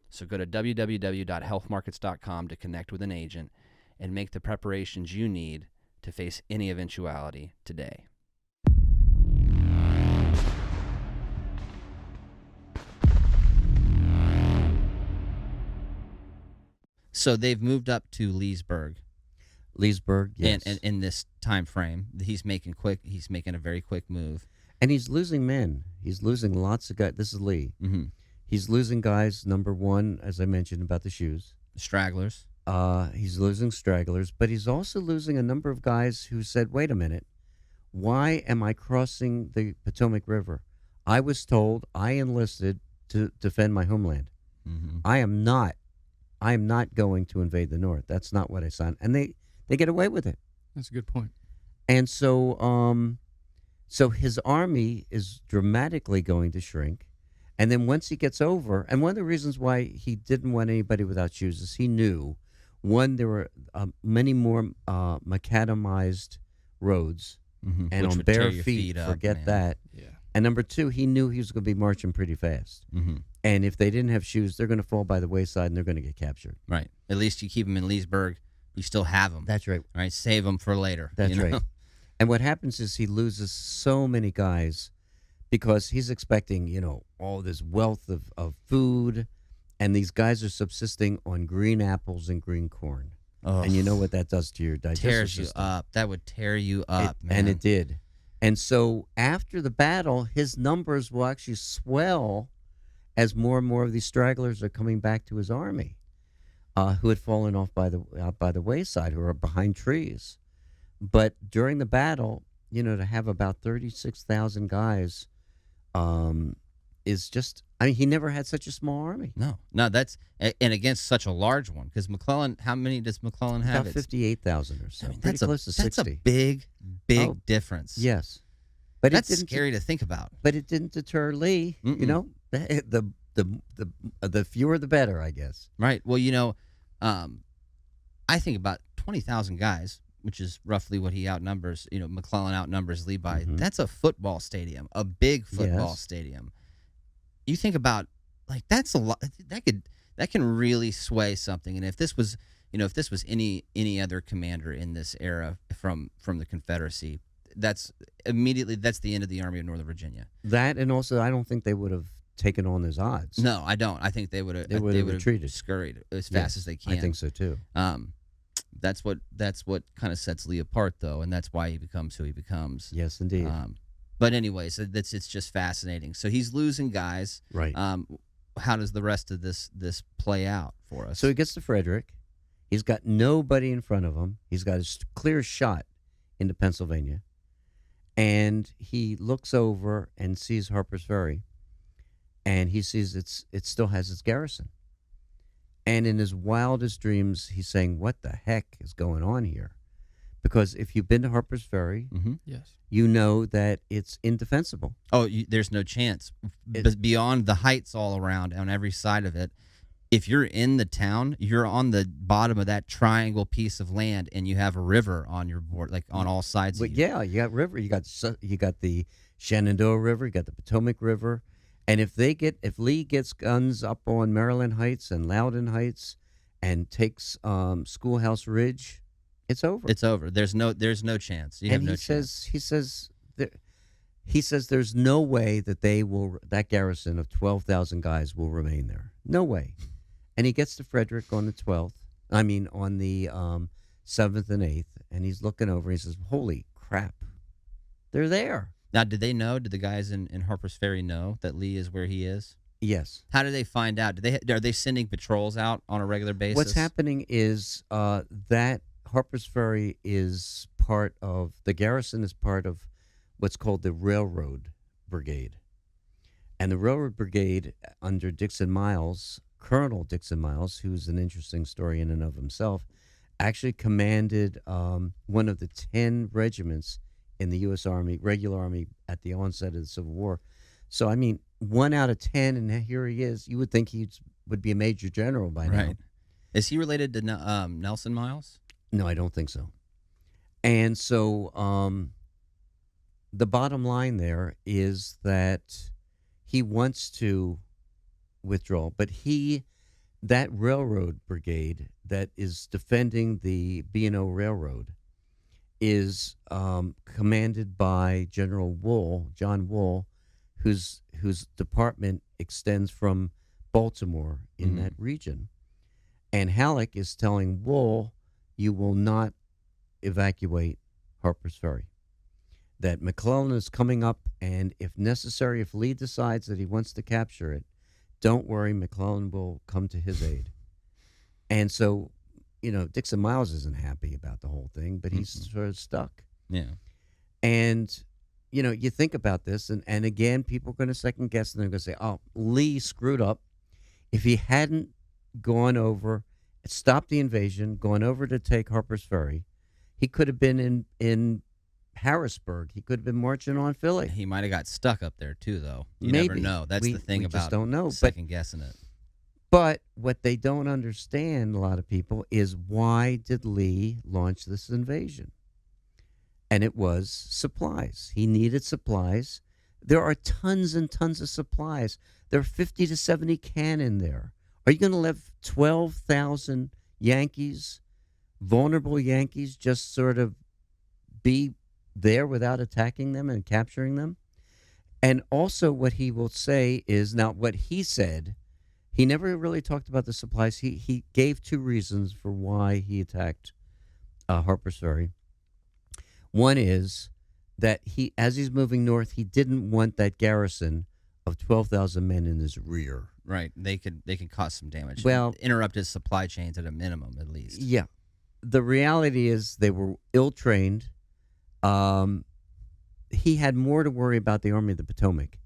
So go to www.healthmarkets.com to connect with an agent and make the preparations you need to face any eventuality today. So they've moved up to Leesburg. Leesburg, yes. And in this time frame, he's making a very quick move. And he's losing men. He's losing lots of guys. This is Lee. Mm-hmm. He's losing guys, number one, as I mentioned, about the shoes. Stragglers. He's losing stragglers, but he's also losing a number of guys who said, wait a minute, why am I crossing the Potomac River? I was told I enlisted to defend my homeland. Mm-hmm. I am not going to invade the North. That's not what I signed. And they get away with it. That's a good point. And so so his army is dramatically going to shrink. And then once he gets over, and one of the reasons why he didn't want anybody without shoes is he knew, one, there were many more macadamized roads, Mm-hmm. and Which on would tear bare your feet, up, forget man. that. Yeah. And number two, he knew he was going to be marching pretty fast. Mm-hmm. And if they didn't have shoes, they're going to fall by the wayside and they're going to get captured. Right. At least you keep them in Leesburg. You still have them. That's right. Right. Save them for later. That's you know? right. And what happens is he loses so many guys because he's expecting, all this wealth of food, and these guys are subsisting on green apples and green corn. Oh, And you know what that does to your digestive tears you system. up. That would tear you up, man. And it did. And so after the battle, his numbers will actually swell as more and more of these stragglers are coming back to his army, who had fallen off by the wayside, who are behind trees. But during the battle, to have about 36,000 guys is just, he never had such a small army. No, that's, and against such a large one, because McClellan, how many does McClellan have? About 58,000 or so. Pretty close to 60. That's a big Oh, difference. Yes. But That's it didn't scary to think about. But it didn't deter Lee. Mm-mm. The fewer the better, I guess. Right. Well, I think about 20,000 guys, which is roughly what he outnumbers. McClellan outnumbers Lee by. Mhm. That's a football stadium, a big football Yes. stadium. You think about, that's a lot. That can really sway something. And if this was, any other commander in this era from the Confederacy, that's the end of the Army of Northern Virginia. That, and also I don't think they would have taken on those odds. No, I don't. I think they would have retreated, scurried as fast as they can. I think so too. That's what kind of sets Lee apart, though, and that's why he becomes who he becomes. Yes, indeed. But anyways, it's just fascinating. So he's losing guys. Right. How does the rest of this play out for us? So he gets to Frederick. He's got nobody in front of him. He's got a clear shot into Pennsylvania. And he looks over and sees Harper's Ferry, and he sees it still has its garrison. And in his wildest dreams, he's saying, what the heck is going on here? Because if you've been to Harper's Ferry, Mm-hmm. Yes. you know that it's indefensible. Oh, there's no chance. But beyond the heights all around on every side of it, if you're in the town, you're on the bottom of that triangle piece of land, and you have a river on your board, on all sides. But of you. yeah, you got river. You got the Shenandoah River. You got the Potomac River. And if Lee gets guns up on Maryland Heights and Loudoun Heights, and takes Schoolhouse Ridge, it's over. It's over. There's no chance. You have no chance. He says there's no way that that garrison of 12,000 guys will remain there. No way. And he gets to Frederick on the 12th. On the 7th and 8th, and he's looking over. And he says, "Holy crap, they're there." Now, did the guys in Harper's Ferry know that Lee is where he is? Yes. How do they find out? Are they sending patrols out on a regular basis? What's happening is that Harper's Ferry is part of the garrison. Is part of what's called the Railroad Brigade, and the Railroad Brigade under Dixon Miles. Colonel Dixon Miles, who's an interesting story in and of himself, actually commanded one of the 10 regiments in the U.S. Army, regular Army, at the onset of the Civil War. So, 1 out of 10, and here he is. You would think he would be a major general by now. Right. Is he related to Nelson Miles? No, I don't think so. And so the bottom line there is that he wants to withdraw, but that railroad brigade that is defending the B&O Railroad is commanded by General Wool, John Wool, whose department extends from Baltimore in that region. And Halleck is telling Wool, you will not evacuate Harper's Ferry. That McClellan is coming up, and if necessary, if Lee decides that he wants to capture it, don't worry, McClellan will come to his aid. And so, Dixon Miles isn't happy about the whole thing, but he's sort of stuck. Yeah. And, you think about this, and again, people are going to second guess, and they're going to say, oh, Lee screwed up. If he hadn't gone over, stopped the invasion, gone over to take Harper's Ferry, he could have been in Harrisburg. He could have been marching on Philly. He might have got stuck up there too, though. You Maybe. never know. That's the thing we about just don't know. second guessing it. But what they don't understand, a lot of people, is why did Lee launch this invasion? And it was supplies. He needed supplies. There are tons and tons of supplies. There are 50 to 70 cannon there. Are you going to let 12,000 Yankees, vulnerable Yankees, just sort of be there without attacking them and capturing them? And also what he will say is, now what he said, he never really talked about the supplies. He gave two reasons for why he attacked Harper's Ferry. One is that as he's moving north, he didn't want that garrison of 12,000 men in his rear. Right. They could cause some damage. Well, interrupt his supply chains at a minimum, at least. Yeah. The reality is they were ill-trained. He had more to worry about the Army of the Potomac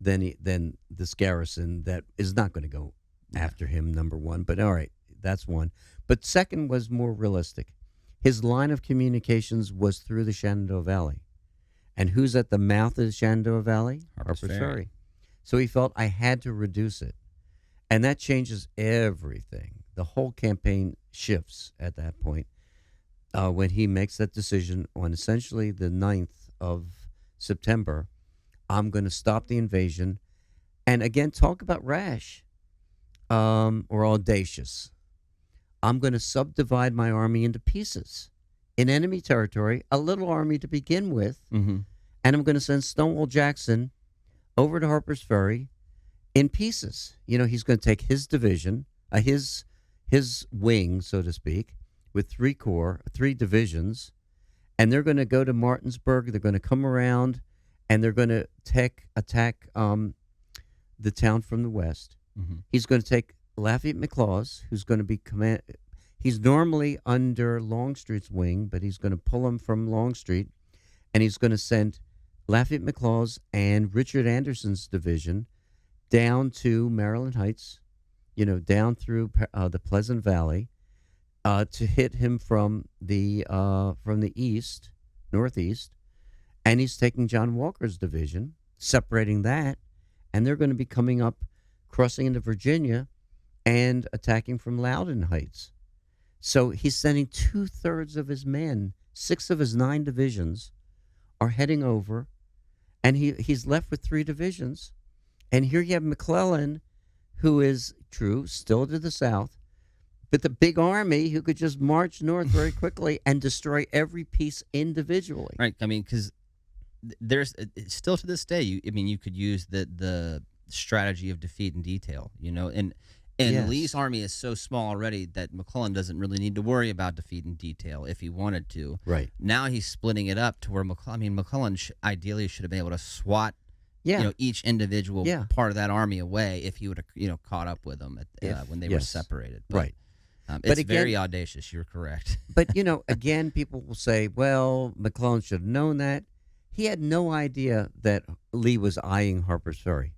than this garrison that is not going to go after him, number one. But all right, that's one. But second was more realistic. His line of communications was through the Shenandoah Valley. And who's at the mouth of the Shenandoah Valley? Harper's Ferry. So he felt I had to reduce it. And that changes everything. The whole campaign shifts at that point when he makes that decision on essentially the 9th of September. I'm going to stop the invasion. And again, talk about rash or audacious. I'm going to subdivide my army into pieces in enemy territory, a little army to begin with, and I'm going to send Stonewall Jackson over to Harper's Ferry in pieces. He's going to take his division, his wing, so to speak, with three divisions, and they're going to go to Martinsburg. They're going to come around, and they're going to attack the town from the west. He's going to take Lafayette McLaws, who's going to be he's normally under Longstreet's wing, but he's going to pull him from Longstreet, and he's going to send Lafayette McLaws and Richard Anderson's division down to Maryland Heights, down through the Pleasant Valley, to hit him from the east, northeast, and he's taking John Walker's division, separating that, and they're going to be coming up, crossing into Virginia, and attacking from Loudon Heights. So he's sending 2/3 of his men, 6 of his 9 divisions, are heading over, and he's left with 3 divisions. And here you have McClellan, who is true, still to the south, but the big army who could just march north very quickly and destroy every piece individually. Right. I mean, because there's still to this day, you could use the strategy of defeat in detail, and yes. Lee's army is so small already that McClellan doesn't really need to worry about defeat in detail if he wanted to. Right. Now he's splitting it up to where McClellan ideally should have been able to SWAT each individual part of that army away if he would have caught up with them when they were separated. But, right. It's very audacious. You're correct. But, again, people will say, well, McClellan should have known that. He had no idea that Lee was eyeing Harper's Ferry.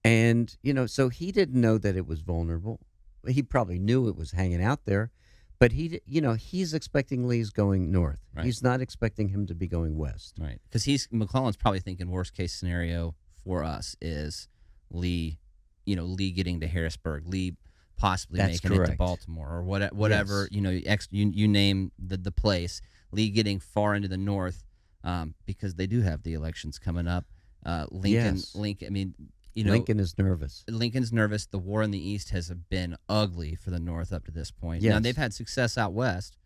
And, so he didn't know that it was vulnerable. He probably knew it was hanging out there. But he's expecting Lee's going north. Right. He's not expecting him to be going west. Right. Because McClellan's probably thinking worst case scenario for us is Lee, Lee getting to Harrisburg, Lee possibly making it to Baltimore or whatever, yes. You name the place, Lee getting far into the north because they do have the elections coming up. Lincoln, I mean, Lincoln is nervous. Lincoln's nervous. The war in the East has been ugly for the North up to this point. Yes. Now, they've had success out west,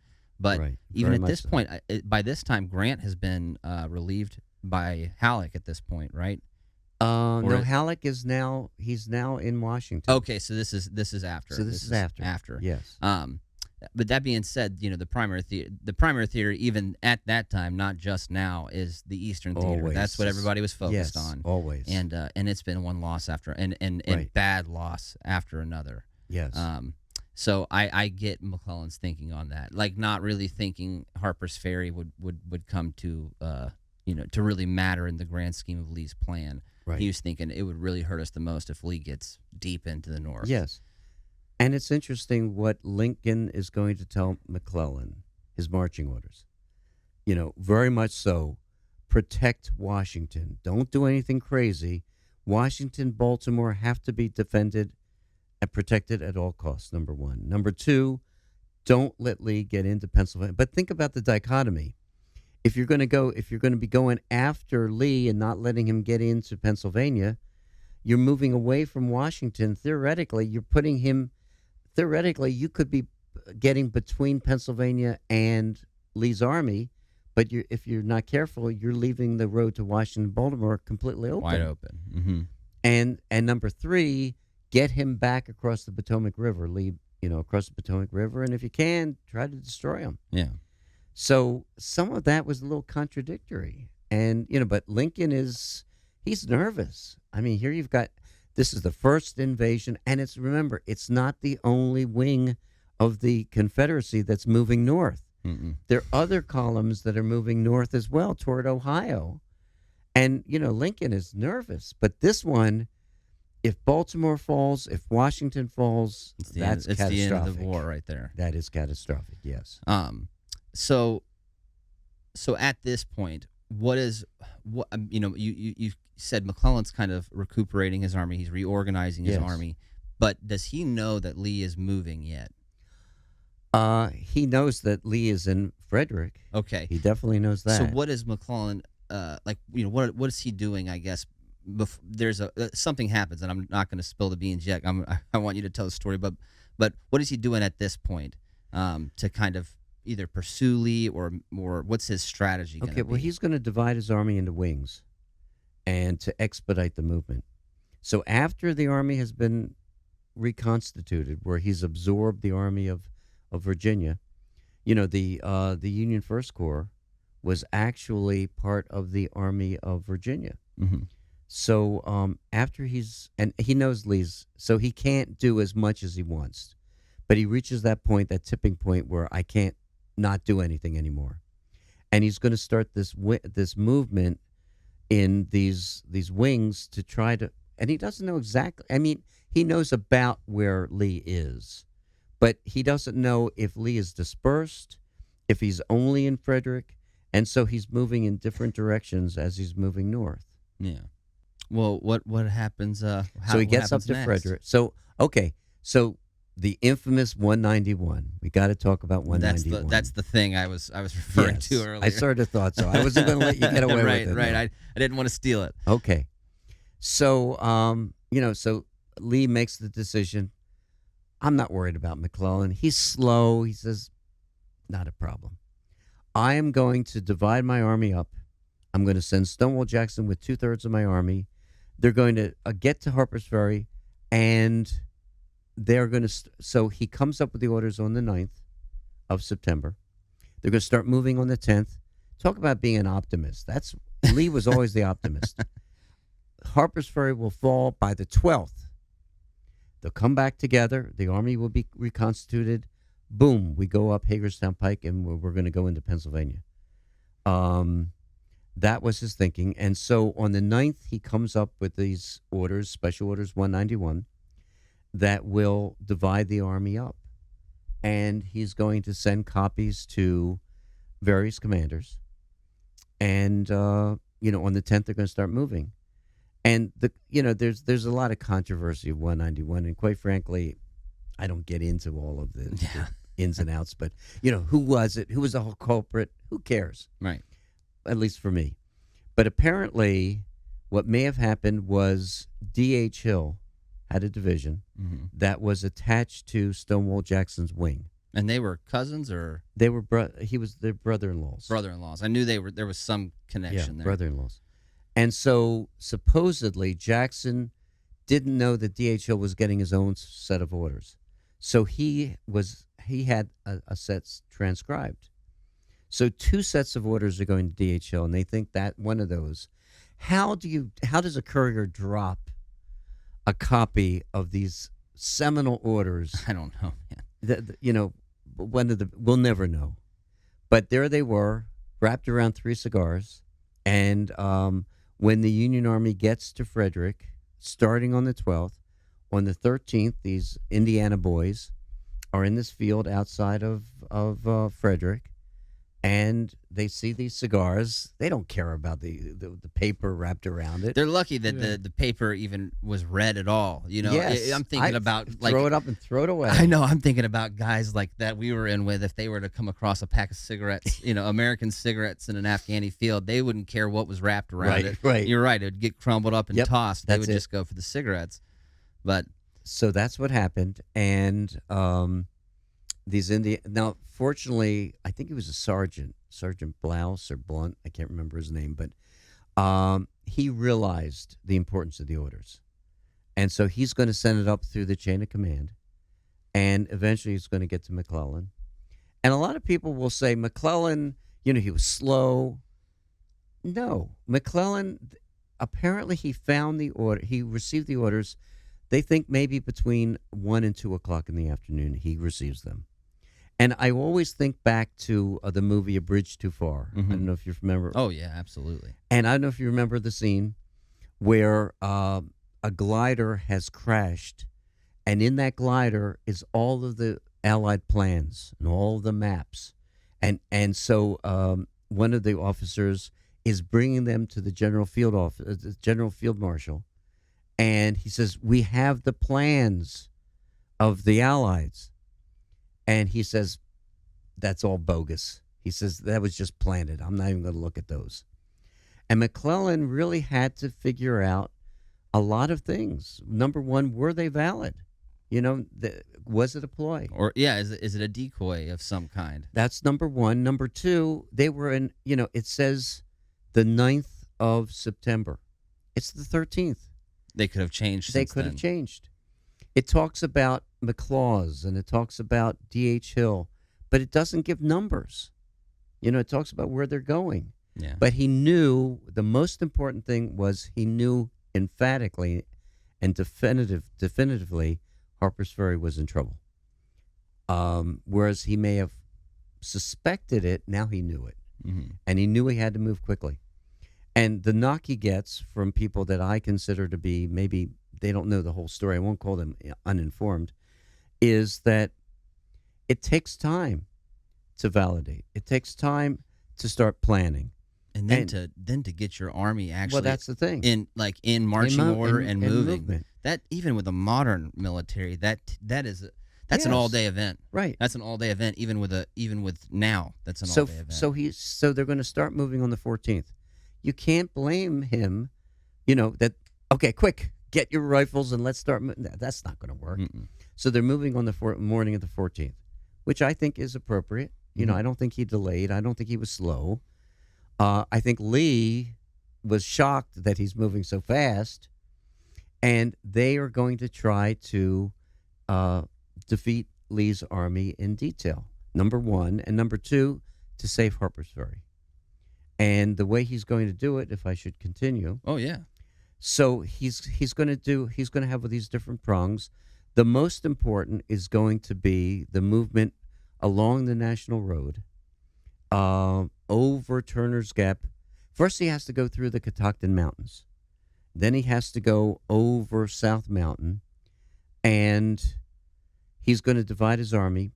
But Right. even Very at much this so. point, by this time, Grant has been relieved by Halleck at this point, right? No, Halleck is now in Washington. Okay, so this is after. So this is after. After. Yes. But that being said, the primary theater, even at that time, not just now, is the Eastern Theater. Always. That's what everybody was focused Yes, on. always. And it's been one loss after and Right. bad loss after another. Yes. So I get McClellan's thinking on that, like not really thinking Harper's Ferry would come to to really matter in the grand scheme of Lee's plan. Right. He was thinking it would really hurt us the most if Lee gets deep into the north. Yes. And it's interesting what Lincoln is going to tell McClellan, his marching orders. Very much so. Protect Washington. Don't do anything crazy. Washington, Baltimore have to be defended and protected at all costs, number one. Number two, don't let Lee get into Pennsylvania. But think about the dichotomy. If you're going to be going after Lee and not letting him get into Pennsylvania, you're moving away from Washington. Theoretically, you could be getting between Pennsylvania and Lee's army, but if you're not careful, you're leaving the road to Washington, Baltimore completely open. Wide open. Mm-hmm. And number three, get him back across the Potomac River. Lee, across the Potomac River, and if you can, try to destroy him. Yeah. So some of that was a little contradictory. And, but Lincoln he's nervous. I mean, here this is the first invasion, and remember, it's not the only wing of the Confederacy that's moving north. Mm-mm. There are other columns that are moving north as well toward Ohio. And, Lincoln is nervous. But this one, if Baltimore falls, if Washington falls, that's catastrophic. It's the end of the war right there. That is catastrophic, yes. So at this point, you said McClellan's kind of recuperating his army. He's reorganizing his army. But does he know that Lee is moving yet? He knows that Lee is in Frederick. Okay. He definitely knows that. So what is McClellan, what is he doing, I guess, there's something happens, and I'm not going to spill the beans yet. I want you to tell the story, but what is he doing at this point to kind of either pursue Lee or what's his strategy? Okay, well, he's going to divide his army into wings and to expedite the movement. So after the army has been reconstituted, where he's absorbed the army of Virginia, the Union First Corps was actually part of the Army of Virginia. Mm-hmm. So after he knows Lee's, so he can't do as much as he wants, but he reaches that tipping point where I can't not do anything anymore, and he's going to start this movement in these wings to try to, and he doesn't know exactly. I mean, he knows about where Lee is, but he doesn't know if Lee is dispersed, if he's only in Frederick, and so he's moving in different directions as he's moving north. Yeah. Well, what happens? So he gets up to next? Frederick. So the infamous 191. We got to talk about 191. That's the thing I was referring to earlier. I sort of thought so. I wasn't going to let you get away with it. Right. I didn't want to steal it. Okay. So so Lee makes the decision. I'm not worried about McClellan. He's slow. He says, not a problem. I am going to divide my army up. I'm going to send Stonewall Jackson with 2/3 of my army. They're going to get to Harper's Ferry, and they're going to. So he comes up with the orders on the 9th of September. They're going to start moving on the 10th. Talk about being an optimist. Lee was always the optimist. Harper's Ferry will fall by the 12th. They'll come back together. The army will be reconstituted. Boom, we go up Hagerstown Pike, and we're going to go into Pennsylvania. That was his thinking. And so on the 9th, he comes up with these orders, Special Orders 191, that will divide the army up. And he's going to send copies to various commanders. And, on the 10th, they're going to start moving. And, there's a lot of controversy of 191. And quite frankly, I don't get into all of the ins and outs. But, who was it? Who was the whole culprit? Who cares? Right. At least for me. But apparently what may have happened was D.H. Hill had a division that was attached to Stonewall Jackson's wing. And they were cousins or They were he was their brother-in-laws. brother-in-laws. I knew there was some connection there. Brother-in-laws. And so supposedly Jackson didn't know that DHL was getting his own set of orders. So he had a set transcribed. So 2 sets of orders are going to DHL, and they think that one of those. How does a courier drop a copy of these seminal orders? I don't know, man. We'll never know. But there they were, wrapped around 3 cigars, and when the Union Army gets to Frederick, starting on the 12th, on the 13th, these Indiana boys are in this field outside of Frederick, and they see these cigars. They don't care about the paper wrapped around it. They're lucky that the paper even was read at all. Yes. I'm thinking about throw it up and throw it away. I know. I'm thinking about guys like that we were in with. If they were to come across a pack of cigarettes, American cigarettes in an Afghani field, they wouldn't care what was wrapped around it. Right. You're right. It would get crumbled up and tossed. They would it. just go for the cigarettes. But so that's what happened, and these now, fortunately, I think he was a Sergeant Blouse or Blunt. I can't remember his name, but he realized the importance of the orders, and so he's going to send it up through the chain of command, and eventually he's going to get to McClellan. And a lot of people will say McClellan, he was slow. No, McClellan, apparently he found the order. He received the orders. They think maybe between 1 and 2 o'clock in the afternoon he receives them. And I always think back to the movie A Bridge Too Far. Mm-hmm. I don't know if you remember. Oh, yeah, absolutely. And I don't know if you remember the scene where a glider has crashed, and in that glider is all of the Allied plans and all of the maps. And so one of the officers is bringing them to the General Field Marshal, and he says, "We have the plans of the Allies." And he says, "That's all bogus." He says, "That was just planted. I'm not even going to look at those." And McClellan really had to figure out a lot of things. Number one, were they valid? Was it a ploy? Or, yeah, is it a decoy of some kind? That's number one. Number two, they were in, it says the 9th of September. It's the 13th. They could have changed They since could then. have changed. It talks about McLaws and it talks about D.H. Hill, but it doesn't give numbers. It talks about where they're going. Yeah. But he knew the most important thing was he knew emphatically and definitively Harper's Ferry was in trouble. Whereas he may have suspected it, now he knew it. Mm-hmm. And he knew he had to move quickly. And the knock he gets from people that I consider to be maybe they don't know the whole story, I won't call them uninformed, is that it takes time to validate. It takes time to start planning. And then to get your army actually Well, that's the thing. in marching order and moving. Movement. That even with a modern military, that's an Yes. all day event. Right. That's an all day event. Even with now, that's an all day event. So they're going to start moving on the 14th. You can't blame him. That okay, quick, get your rifles and let's start. That's not going to work. Mm-mm. So they're moving on the morning of the 14th, which I think is appropriate. Mm-hmm. I don't think he delayed. I don't think he was slow. I think Lee was shocked that he's moving so fast, and they are going to try to defeat Lee's army in detail, number one. And number two, to save Harper's Ferry. And the way he's going to do it, if I should continue. Oh, yeah. So he's going to have these different prongs. The most important is going to be the movement along the National Road, over Turner's Gap. First, he has to go through the Catoctin Mountains. Then he has to go over South Mountain, and he's going to divide his army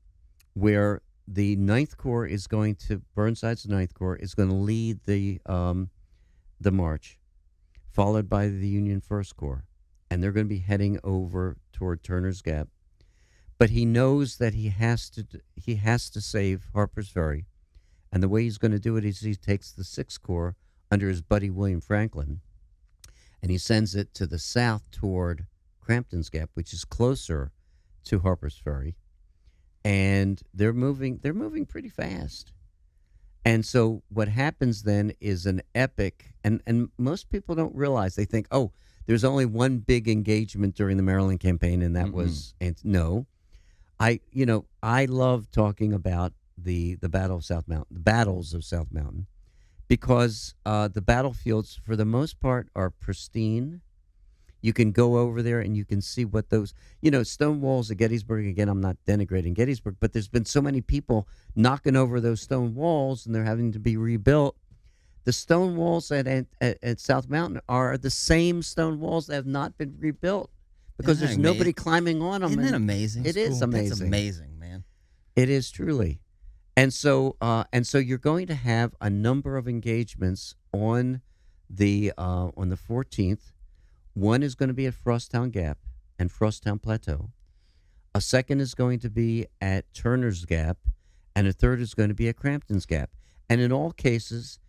where the Ninth Corps is going to, Burnside's Ninth Corps is going to lead the march, followed by the Union First Corps, and they're going to be heading over toward Turner's Gap. But he knows that he has to save Harper's Ferry, and the way he's going to do it is he takes the Sixth Corps under his buddy William Franklin, and he sends it to the south toward Crampton's Gap, which is closer to Harper's Ferry. and they're moving pretty fast. And so what happens then is an epic, and most people don't realize. They think, oh, there's only one big engagement during the Maryland campaign, and that was, and no, I love talking about the Battle of South Mountain, the battles of South Mountain, because the battlefields for the most part are pristine. You can go over there and you can see what those, stone walls at Gettysburg. Again, I'm not denigrating Gettysburg, but there's been so many people knocking over those stone walls and they're having to be rebuilt. The stone walls at South Mountain are the same stone walls that have not been rebuilt because there's nobody climbing on them. Isn't that amazing? It is amazing. That's amazing, man. It is truly. And so you're going to have a number of engagements on the 14th. One is going to be at Frosttown Gap and Frosttown Plateau. A second is going to be at Turner's Gap, and a third is going to be at Crampton's Gap. And in all cases,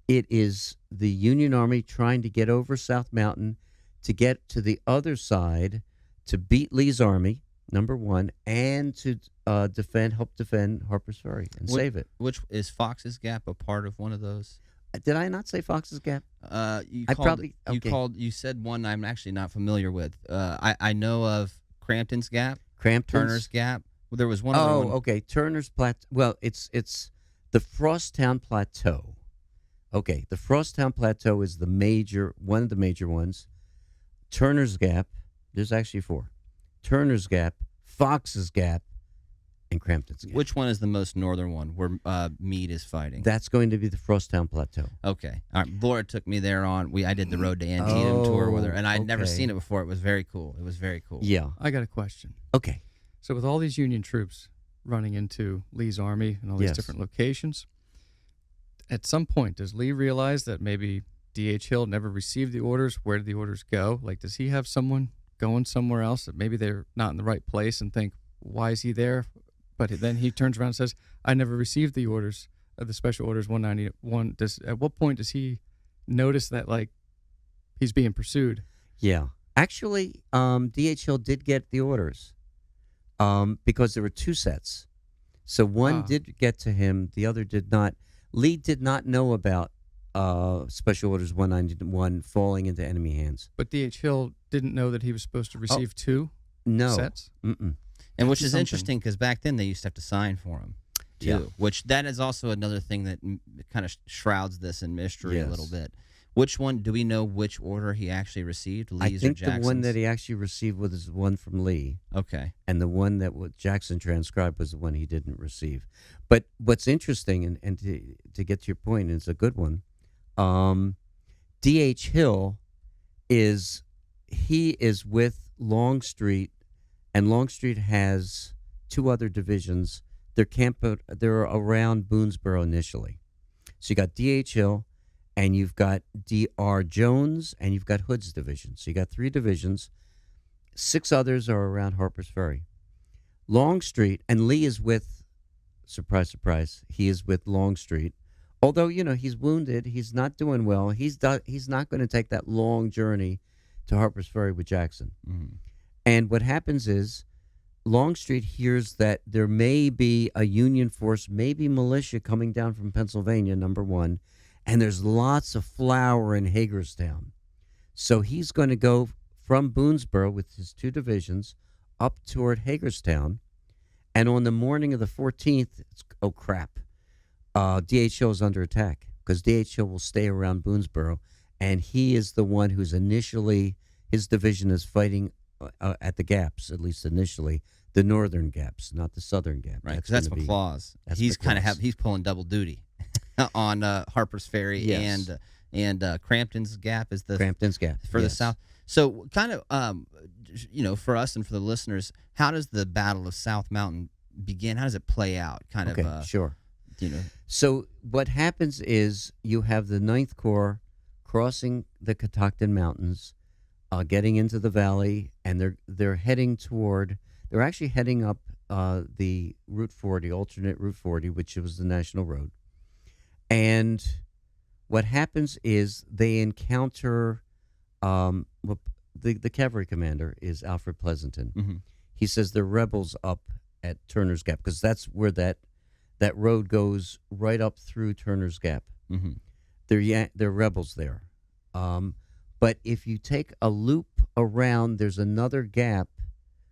it is the Union Army trying to get over South Mountain to get to the other side to beat Lee's army, number one, and to help defend Harper's Ferry and save it. Which is Fox's Gap a part of one of those? Did I not say Fox's Gap? You said one I'm actually not familiar with. I know of Crampton's Gap, Turner's Gap. Well, there was one. Oh, okay. Turner's Plateau. Well, it's the Frosttown Plateau. Okay, the Frosttown Plateau is one of the major ones. Turner's Gap. There's actually 4. Turner's Gap, Fox's Gap, and Crampton's Gap. Which one is the most northern one where Meade is fighting? That's going to be the Frosttown Plateau. Okay. All right. Laura took me there I did the Road to Antietam tour with her, and I'd never seen it before. It was very cool. Yeah. I got a question. Okay. So with all these Union troops running into Lee's army and all these different locations, at some point, does Lee realize that maybe D.H. Hill never received the orders? Where did the orders go? Like, does he have someone going somewhere else that maybe they're not in the right place and think, why is he there? But then he turns around and says, I never received the orders, the special orders 191. At what point does he notice that, like, he's being pursued? Yeah. Actually, D.H. Hill did get the orders because there were 2 sets. So one did get to him, the other did not. Lee did not know about Special Orders 191 falling into enemy hands. But D.H. Hill didn't know that he was supposed to receive 2 sets? Mm-mm. And which is interesting because back then they used to have to sign for him, too. Yeah. Which that is also another thing that kind of shrouds this in mystery a little bit. Which one, do we know which order he actually received, Lee's or Jackson's? I think the one that he actually received was one from Lee. Okay. And the one that Jackson transcribed was the one he didn't receive. But what's interesting, and to get to your point, and it's a good one, D.H. Hill is with Longstreet, and Longstreet has 2 other divisions. They're around Boonesboro initially. So you got D.H. Hill, and you've got D.R. Jones, and you've got Hood's division. So you got 3 divisions. 6 others are around Harper's Ferry. Longstreet, and Lee is with, surprise, surprise, he is with Longstreet. Although, he's wounded, he's not doing well. He's not going to take that long journey to Harper's Ferry with Jackson. Mm-hmm. And what happens is Longstreet hears that there may be a Union force, maybe militia coming down from Pennsylvania, number one, and there's lots of flour in Hagerstown. So he's going to go from Boonesboro with his 2 divisions up toward Hagerstown. And on the morning of the 14th, oh, crap, D.H. Hill is under attack because D.H. Hill will stay around Boonesboro, and he is the one who's initially, his division is fighting at the gaps, at least initially, the northern gaps, not the southern gap. Right, because that's McLaws. He's he's pulling double duty on Harper's Ferry and Crampton's Gap is the Crampton's Gap for the south. So kind of for us and for the listeners, how does the Battle of South Mountain begin? How does it play out? Sure. So what happens is you have the 9th Corps crossing the Catoctin Mountains, getting into the valley, and they're actually heading up the Route 40, alternate Route 40, which was the national road. And what happens is they encounter the cavalry commander is Alfred Pleasanton. Mm-hmm. He says the rebels up at Turner's Gap, because that's where that road goes right up through Turner's Gap. Mm-hmm. They're rebels there. But if you take a loop around, there's another gap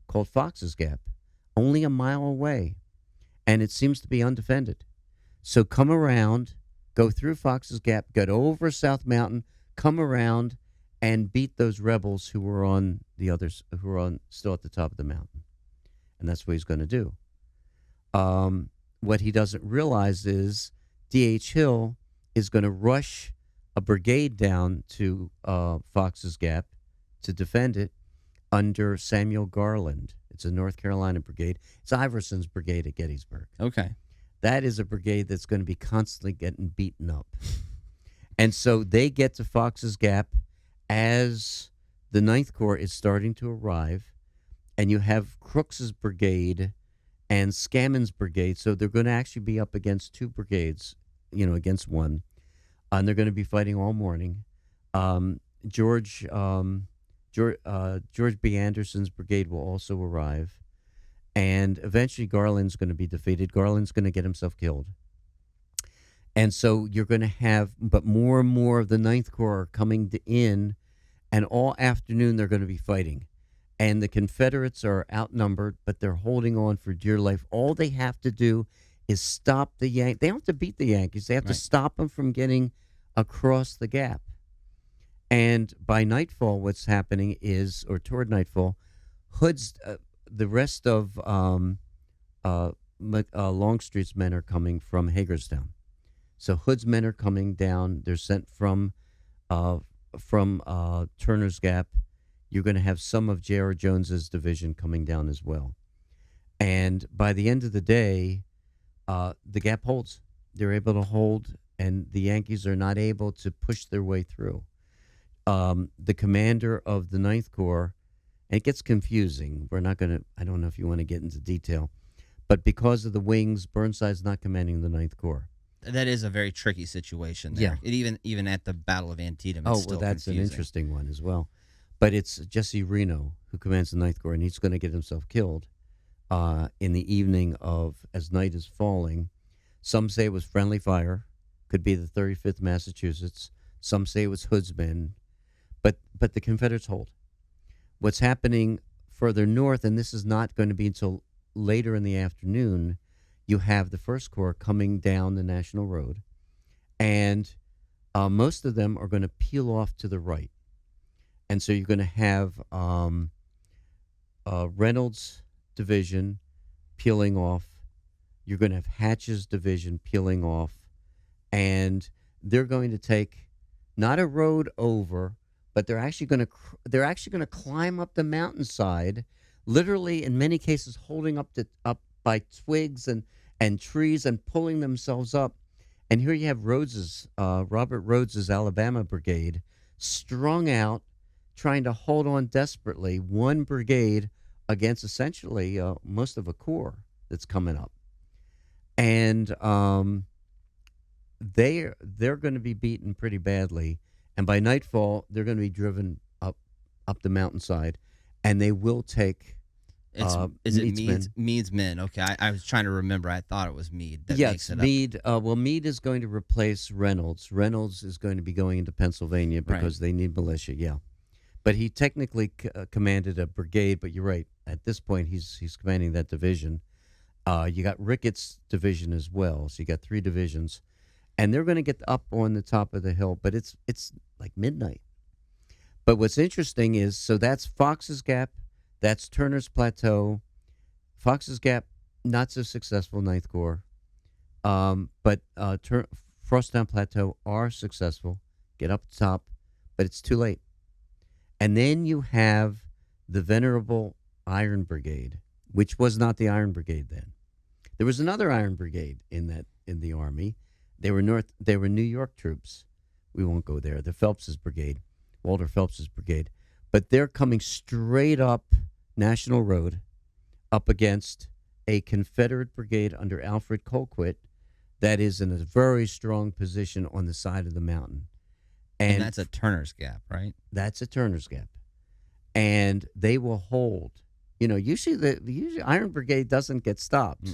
called Fox's Gap, only a mile away, and it seems to be undefended. So come around, go through Fox's Gap, get over South Mountain, come around, and beat those rebels who were on the others, who are on still at the top of the mountain. And that's what he's going to do. What he doesn't realize is D.H. Hill is going to rush a brigade down to Fox's Gap to defend it under Samuel Garland. It's a North Carolina brigade. It's Iverson's brigade at Gettysburg. Okay. That is a brigade that's going to be constantly getting beaten up. And so they get to Fox's Gap as the Ninth Corps is starting to arrive, and you have Crooks's brigade and Scammon's brigade. So they're going to actually be up against two brigades, against one. And they're going to be fighting all morning. George B. Anderson's brigade will also arrive. And eventually Garland's going to be defeated. Garland's going to get himself killed. And so you're going to have, but more and more of the Ninth Corps are coming in, and all afternoon they're going to be fighting. And the Confederates are outnumbered, but they're holding on for dear life. All they have to do is stop the Yankees. They don't have to beat the Yankees. They have to stop them from getting across the gap. And by nightfall, what's happening is, or toward nightfall, Hood's, the rest of Longstreet's men are coming from Hagerstown. So Hood's men are coming down. They're sent from Turner's Gap. You're going to have some of J.R. Jones's division coming down as well. And by the end of the day, the gap holds. They're able to hold, and the Yankees are not able to push their way through. The commander of the Ninth Corps, and it gets confusing. We're not going to, I don't know if you want to get into detail, but because of the wings, Burnside's not commanding the Ninth Corps. That is a very tricky situation there. Yeah. Even at the Battle of Antietam, it's still that's confusing. an interesting one as well. But it's Jesse Reno who commands the Ninth Corps, and he's going to get himself killed in the evening as night is falling. Some say it was friendly fire, could be the 35th Massachusetts. Some say it was Hood's men, but the Confederates hold. What's happening further north, and this is not going to be until later in the afternoon, you have the First Corps coming down the National Road, and most of them are going to peel off to the right. And so you're going to have Reynolds' division peeling off. You're going to have Hatch's division peeling off. And they're going to take not a road over, but they're actually going to climb up the mountainside, literally in many cases holding up by twigs and trees and pulling themselves up. And here you have Robert Rhodes's Alabama Brigade strung out, trying to hold on desperately, one brigade against essentially most of a corps that's coming up. And they're going to be beaten pretty badly. And by nightfall, they're going to be driven up the mountainside, and they will take Is it Meade's men? Okay, I was trying to remember. I thought it was Meade. That yes, makes it Meade. Well, Meade is going to replace Reynolds. Reynolds is going to be going into Pennsylvania because they need militia, yeah. But he technically commanded a brigade, but you're right. At this point, he's commanding that division. You got Ricketts' division as well, so you got 3 divisions. And they're going to get up on the top of the hill, but it's like midnight. But what's interesting is, so that's Fox's Gap, that's Turner's Plateau. Fox's Gap, not so successful, Ninth Corps. But Frosttown Plateau are successful, get up top, but it's too late. And then you have the venerable Iron Brigade, which was not the Iron Brigade then. There was another Iron Brigade in the Army. They were New York troops. We won't go there. The Phelps's Brigade, Walter Phelps's Brigade. But they're coming straight up National Road up against a Confederate brigade under Alfred Colquitt that is in a very strong position on the side of the mountain. And that's a Turner's Gap, right? That's a Turner's Gap. And they will hold Usually the Iron Brigade doesn't get stopped.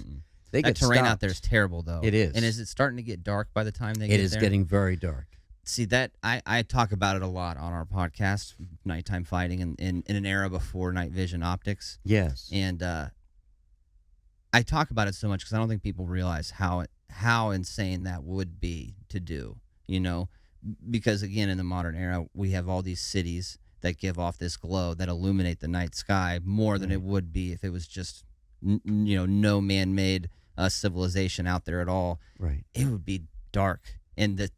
They That get terrain out stopped. there is terrible, though. It is. And is it starting to get dark by the time they get It there? is getting very dark. See, that I talk about it a lot on our podcast, nighttime fighting, in an era before night vision optics. Yes. And I talk about it so much because I don't think people realize how insane that would be to do. Because again, in the modern era, we have all these cities that give off this glow that illuminate the night sky more than it would be if it was just no man-made civilization out there at all. Right. It would be dark, and the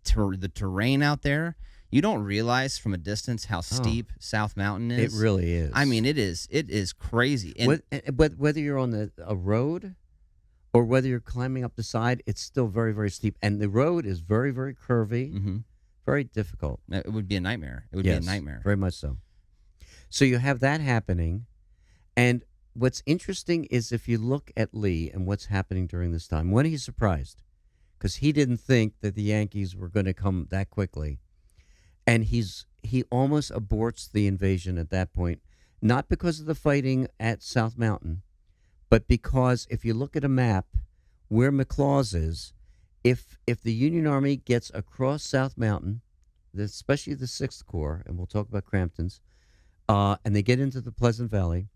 terrain out there, you don't realize from a distance how steep South Mountain is. It really is. I mean, it is crazy. And But whether you're on a road or whether you're climbing up the side, it's still very, very steep. And the road is very, very curvy, very difficult. it would be a nightmare. It would be a nightmare. Very much so. So you have that happening. And what's interesting is if you look at Lee and what's happening during this time, when he's surprised, because he didn't think that the Yankees were going to come that quickly. And he almost aborts the invasion at that point, not because of the fighting at South Mountain, but because if you look at a map where McLaws is, if the Union Army gets across South Mountain, especially the 6th Corps, and we'll talk about Crampton's, and they get into the Pleasant Valley,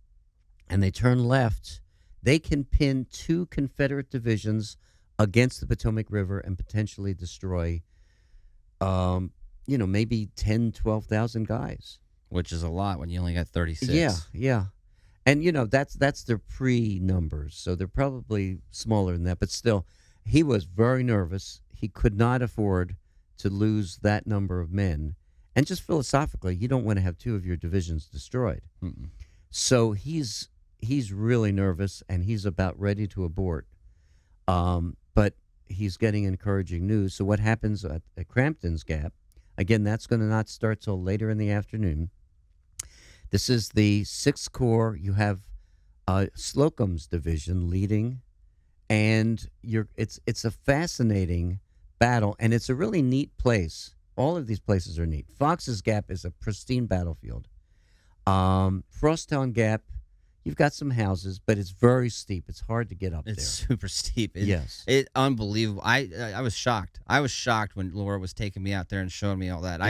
and they turn left, they can pin 2 Confederate divisions against the Potomac River and potentially destroy, maybe 10, 12,000 guys. Which is a lot when you only got 36. Yeah. And, that's their pre-numbers, so they're probably smaller than that. But still, he was very nervous. He could not afford to lose that number of men. And just philosophically, you don't want to have 2 of your divisions destroyed. So he's really nervous, and he's about ready to abort. But he's getting encouraging news. So what happens at Crampton's Gap, again, that's going to not start till later in the afternoon. This is the 6th Corps. You have Slocum's division leading, and it's a fascinating battle, and it's a really neat place. All of these places are neat. Fox's Gap is a pristine battlefield. Frosttown Gap, you've got some houses, but it's very steep. It's hard to get up It's there. super steep. Yes. It's unbelievable. I was shocked. I was shocked when Laura was taking me out there and showing me all that.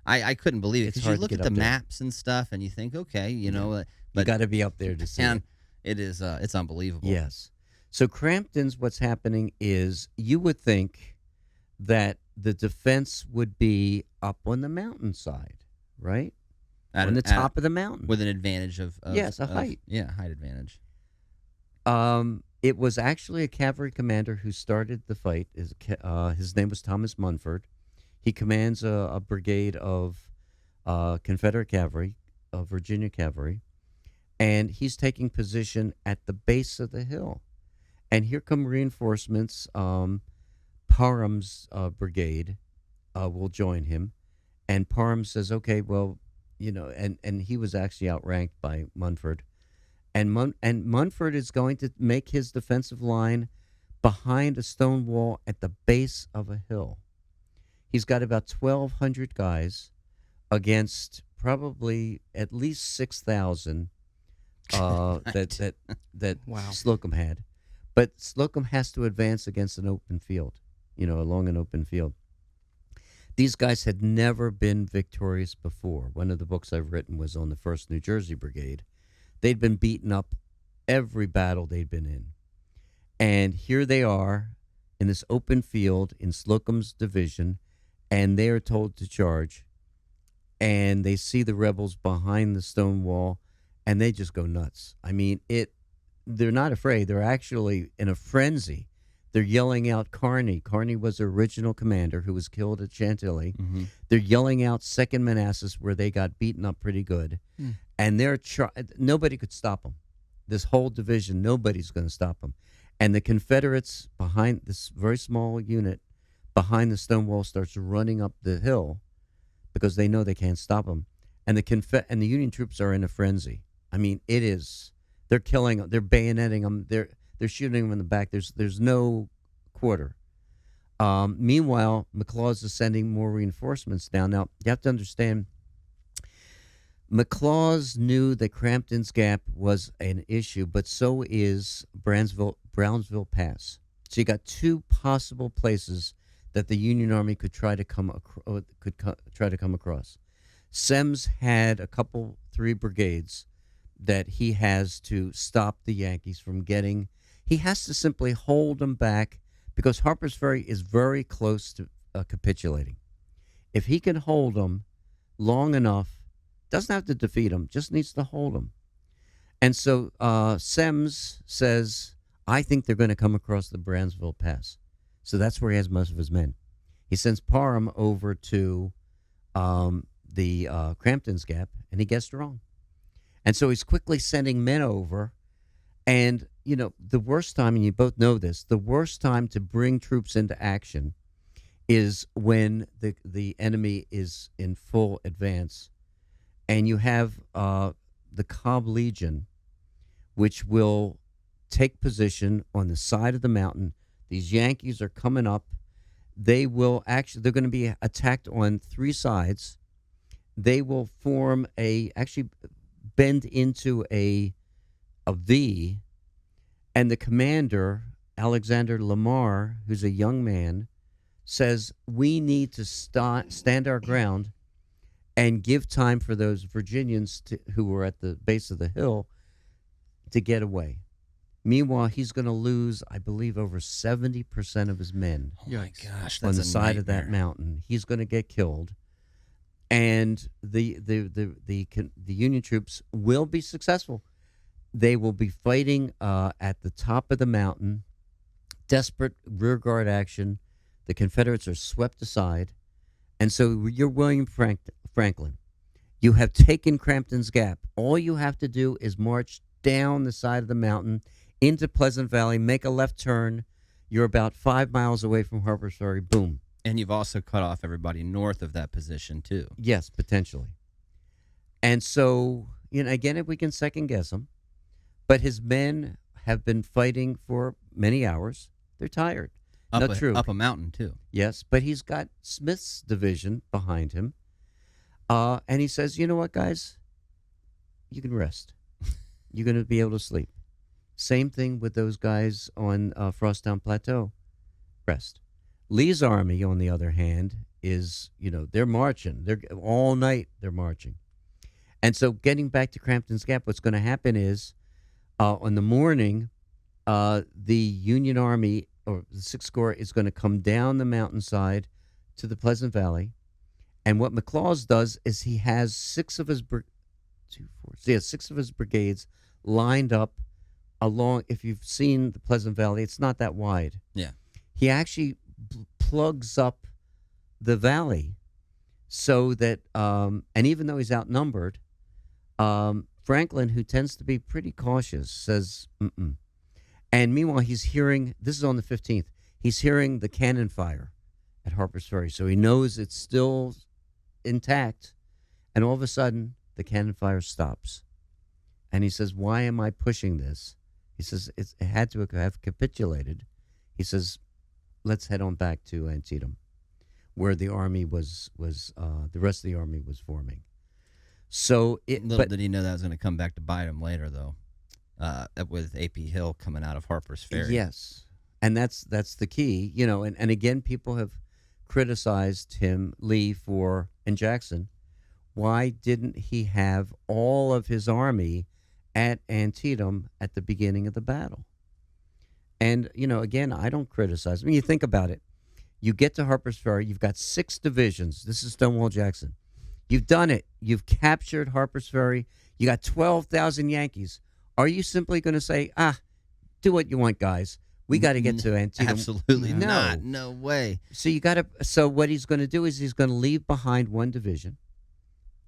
I couldn't believe it it's because you hard to look get at the up there. maps and stuff and you think, okay, You but got to be up there to see and it. it is it's unbelievable. Yes. So Crampton's, what's happening is you would think that the defense would be up on the mountainside, right? On the top of the mountain. with an advantage of Yes, a height. Height advantage. It was actually a cavalry commander who started the fight. His name was Thomas Munford. He commands a brigade of Confederate cavalry, Virginia cavalry, and he's taking position at the base of the hill. And here come reinforcements. Parham's brigade will join him, and Parham says, "Okay, well, and he was actually outranked by Munford, and Munford is going to make his defensive line behind a stone wall at the base of a hill. He's got about 1,200 guys against probably at least 6,000 that Wow. Slocum had, but Slocum has to advance against an open field, along an open field. These guys had never been victorious before. One of the books I've written was on the 1st New Jersey Brigade. They'd been beaten up every battle they'd been in. And here they are in this open field in Slocum's division, and they are told to charge. And they see the rebels behind the stone wall, and they just go nuts. I mean, they're not afraid. They're actually in a frenzy. They're yelling out Kearny. Kearny was the original commander who was killed at Chantilly. Mm-hmm. They're yelling out 2nd Manassas, where they got beaten up pretty good. And nobody could stop them. This whole division, nobody's going to stop them. And the Confederates behind this very small unit, behind the stone wall, starts running up the hill because they know they can't stop them. And the Union troops are in a frenzy. I mean, they're killing them. They're bayoneting them. They're shooting them in the back. There's no quarter. Meanwhile, McLaws is sending more reinforcements down. Now, you have to understand, McLaws knew that Crampton's Gap was an issue, but so is Brownsville Pass. So you got two possible places that the Union Army could try to come across. Semmes had three brigades that he has to stop the Yankees from getting. He has to simply hold them back because Harper's Ferry is very close to capitulating. If he can hold them long enough, doesn't have to defeat them, just needs to hold them. And so Semmes says, I think they're going to come across the Brownsville Pass. So that's where he has most of his men. He sends Parham over to the Crampton's Gap, and he guessed wrong. And so he's quickly sending men over. And, you know, the worst time, and you both know this, the worst time to bring troops into action is when the enemy is in full advance. And you have the Cobb Legion, which will take position on the side of the mountain. These Yankees are coming up. They're going to be attacked on three sides. They will actually bend into a V, and the commander, Alexander Lamar, who's a young man, says, we need to stand our ground and give time for those Virginians who were at the base of the hill to get away. Meanwhile, he's going to lose, I believe, over 70% of his men. Oh my gosh, that's on the a side of that nightmare. mountain. He's going to get killed, and the Union troops will be successful. They will be fighting at the top of the mountain, desperate rearguard action. The Confederates are swept aside, and so you're William Franklin. You have taken Crampton's Gap. All you have to do is march down the side of the mountain into Pleasant Valley, make a left turn. You're about 5 miles away from Harper's Ferry. Boom. And you've also cut off everybody north of that position, too. Yes, potentially. And so, again, if we can second guess him, but his men have been fighting for many hours. They're tired. Up a mountain, too. Yes, but he's got Smith's division behind him. And he says, you know what, guys? You can rest. You're going to be able to sleep. Same thing with those guys on Frosttown Plateau. Rest. Lee's army, on the other hand, is, they're marching. They're all night they're marching. And so getting back to Crampton's Gap, what's going to happen is on the morning, the Union Army, or the Sixth Corps, is going to come down the mountainside to the Pleasant Valley. And what McLaws does is he has six of his brigades lined up along. If you've seen the Pleasant Valley, it's not that wide. Yeah. He actually plugs up the valley so that, and even though he's outnumbered, Franklin, who tends to be pretty cautious, says, mm-mm. And meanwhile, he's hearing, this is on the 15th, he's hearing the cannon fire at Harper's Ferry. So he knows it's still intact. And all of a sudden, the cannon fire stops. And he says, why am I pushing this? He says, it had to have capitulated. He says, let's head on back to Antietam, where the army was the rest of the army was forming. So Little did he know that was going to come back to bite him later, though, with A.P. Hill coming out of Harper's Ferry. Yes, and that's the key, and again, people have criticized Lee and Jackson. Why didn't he have all of his army at Antietam at the beginning of the battle? And, again, I don't criticize. I mean, you think about it. You get to Harper's Ferry. You've got 6 divisions. This is Stonewall Jackson. You've done it. You've captured Harper's Ferry. You got 12,000 Yankees. Are you simply going to say, do what you want, guys? We got to get to Antietam. Absolutely not. No way. So what he's going to do is he's going to leave behind one division,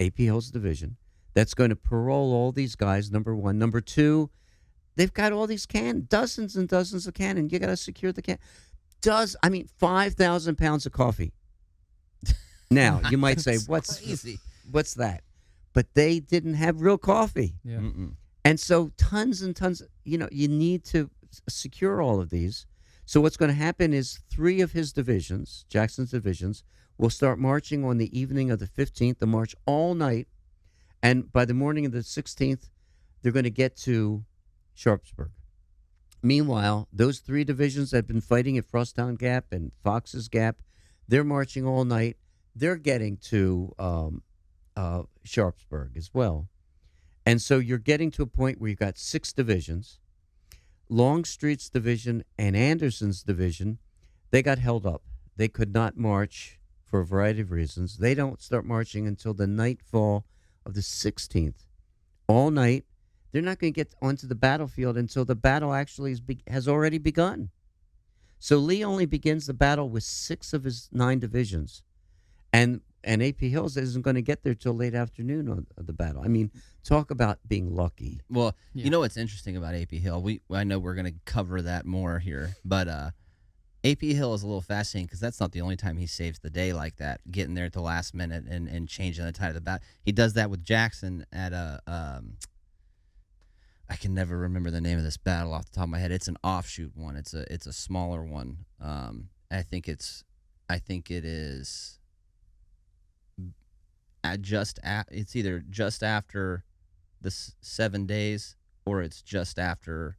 A.P. Hill's division, that's going to parole all these guys, number one. Number two, they've got all these dozens and dozens of cannon. You got to secure the cannon. 5,000 pounds of coffee. Now, you might say, what's that? But they didn't have real coffee. Yeah. Mm-mm. And so tons and tons, you need to secure all of these. So what's going to happen is 3 of his divisions, Jackson's divisions, will start marching on the evening of the 15th. They'll march all night, And by the morning of the 16th, they're going to get to Sharpsburg. Meanwhile, those 3 divisions that have been fighting at Frosttown Gap and Fox's Gap, they're marching all night. They're getting to Sharpsburg as well. And so you're getting to a point where you've got 6 divisions. Longstreet's division and Anderson's division, they got held up. They could not march for a variety of reasons. They don't start marching until the nightfall of the 16th. All night. They're not going to get onto the battlefield until the battle actually has already begun. So Lee only begins the battle with 6 of his 9 divisions. And A.P. Hill isn't going to get there till late afternoon of the battle. I mean, talk about being lucky. Well, you know what's interesting about A.P. Hill? I know we're going to cover that more here, but A.P. Hill is a little fascinating because that's not the only time he saves the day like that, getting there at the last minute and changing the tide of the battle. He does that with Jackson at I can never remember the name of this battle off the top of my head. It's an offshoot one. It's a smaller one. I think it is it's either just after the 7 days or it's just after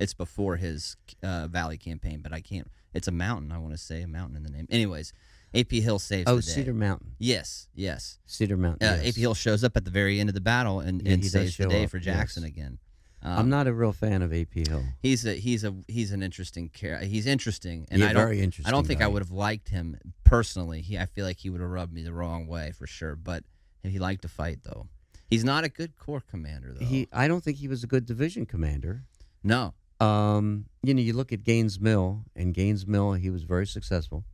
it's before his Valley campaign, but I can't. It's a mountain. I want to say a mountain in the name. Anyways, A.P. Hill saves the day. Cedar Mountain. Yes. Cedar Mountain. Yes. A.P. Hill shows up at the very end of the battle and saves the day for Jackson again. I'm not a real fan of A.P. Hill. He's an interesting character. He's interesting, and very interesting. I don't think I would have liked him personally. I feel like he would have rubbed me the wrong way for sure. But he liked to fight, though. He's not a good corps commander, though. I don't think he was a good division commander. No. You look at Gaines Mill, and Gaines Mill, he was very successful.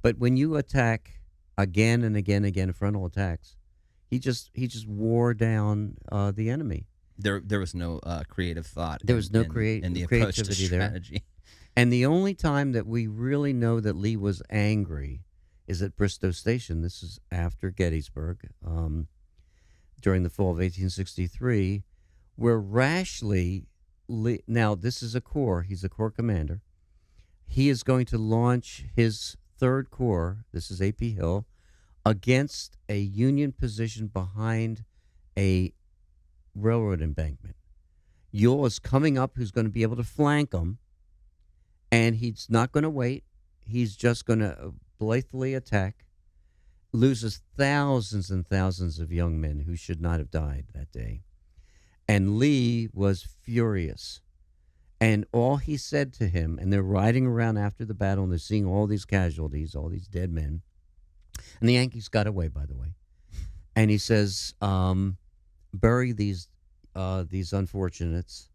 But when you attack again and again and again, frontal attacks, he just wore down the enemy. There was no creative thought. There was no in the approach to strategy. There. And the only time that we really know that Lee was angry is at Bristow Station. This is after Gettysburg, during the fall of 1863, where rashly Lee, now this is a corps. He's a corps commander. He is going to launch his 3rd Corps, this is A.P. Hill, against a Union position behind a railroad embankment. Ewell is coming up, who's going to be able to flank him, and he's not going to wait. He's just going to blithely attack, loses thousands and thousands of young men who should not have died that day. And Lee was furious. And all he said to him, and they're riding around after the battle, and they're seeing all these casualties, all these dead men. And the Yankees got away, by the way. And he says, bury these unfortunates,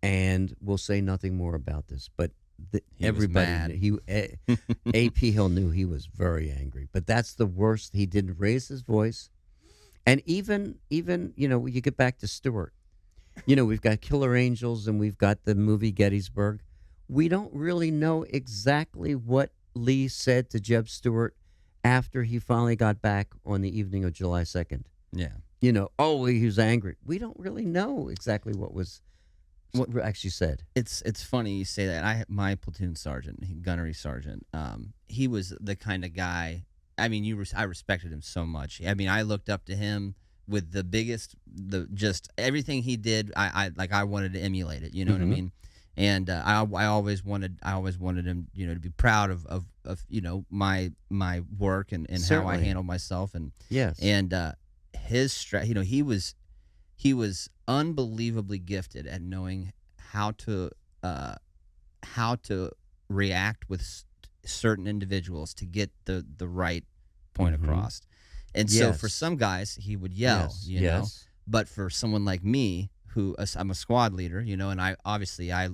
and we'll say nothing more about this. But everybody, A.P. Hill knew he was very angry. But that's the worst. He didn't raise his voice. And even you get back to Stewart. We've got Killer Angels and we've got the movie Gettysburg. We don't really know exactly what Lee said to Jeb Stuart after he finally got back on the evening of July 2nd. Yeah. He was angry. We don't really know exactly what actually said. It's funny you say that. My platoon sergeant, gunnery sergeant, he was the kind of guy. I mean, I respected him so much. I mean, I looked up to him with just everything he did. I wanted to emulate it. You know what I mean? And I always wanted him, to be proud of my work and how I handled myself. And yes, and his he was unbelievably gifted at knowing how to react with certain individuals to get the right point across. And so for some guys he would yell, you know, but for someone like me, who I'm a squad leader, and I obviously I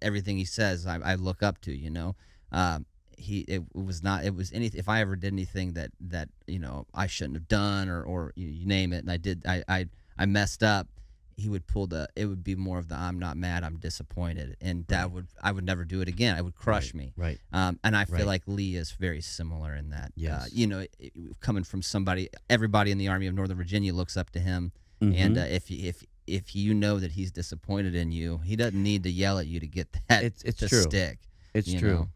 everything he says I look up to, it was anything. If I ever did anything that I shouldn't have done or you name it, and I messed up, he would it would be more of the I'm not mad, I'm disappointed, and I would never do it again. It would crush me. Right. And I feel like Lee is very similar in that. Yes. Coming from everybody in the Army of Northern Virginia looks up to him, and if you know that he's disappointed in you, he doesn't need to yell at you to get that it's to true. stick. It's true.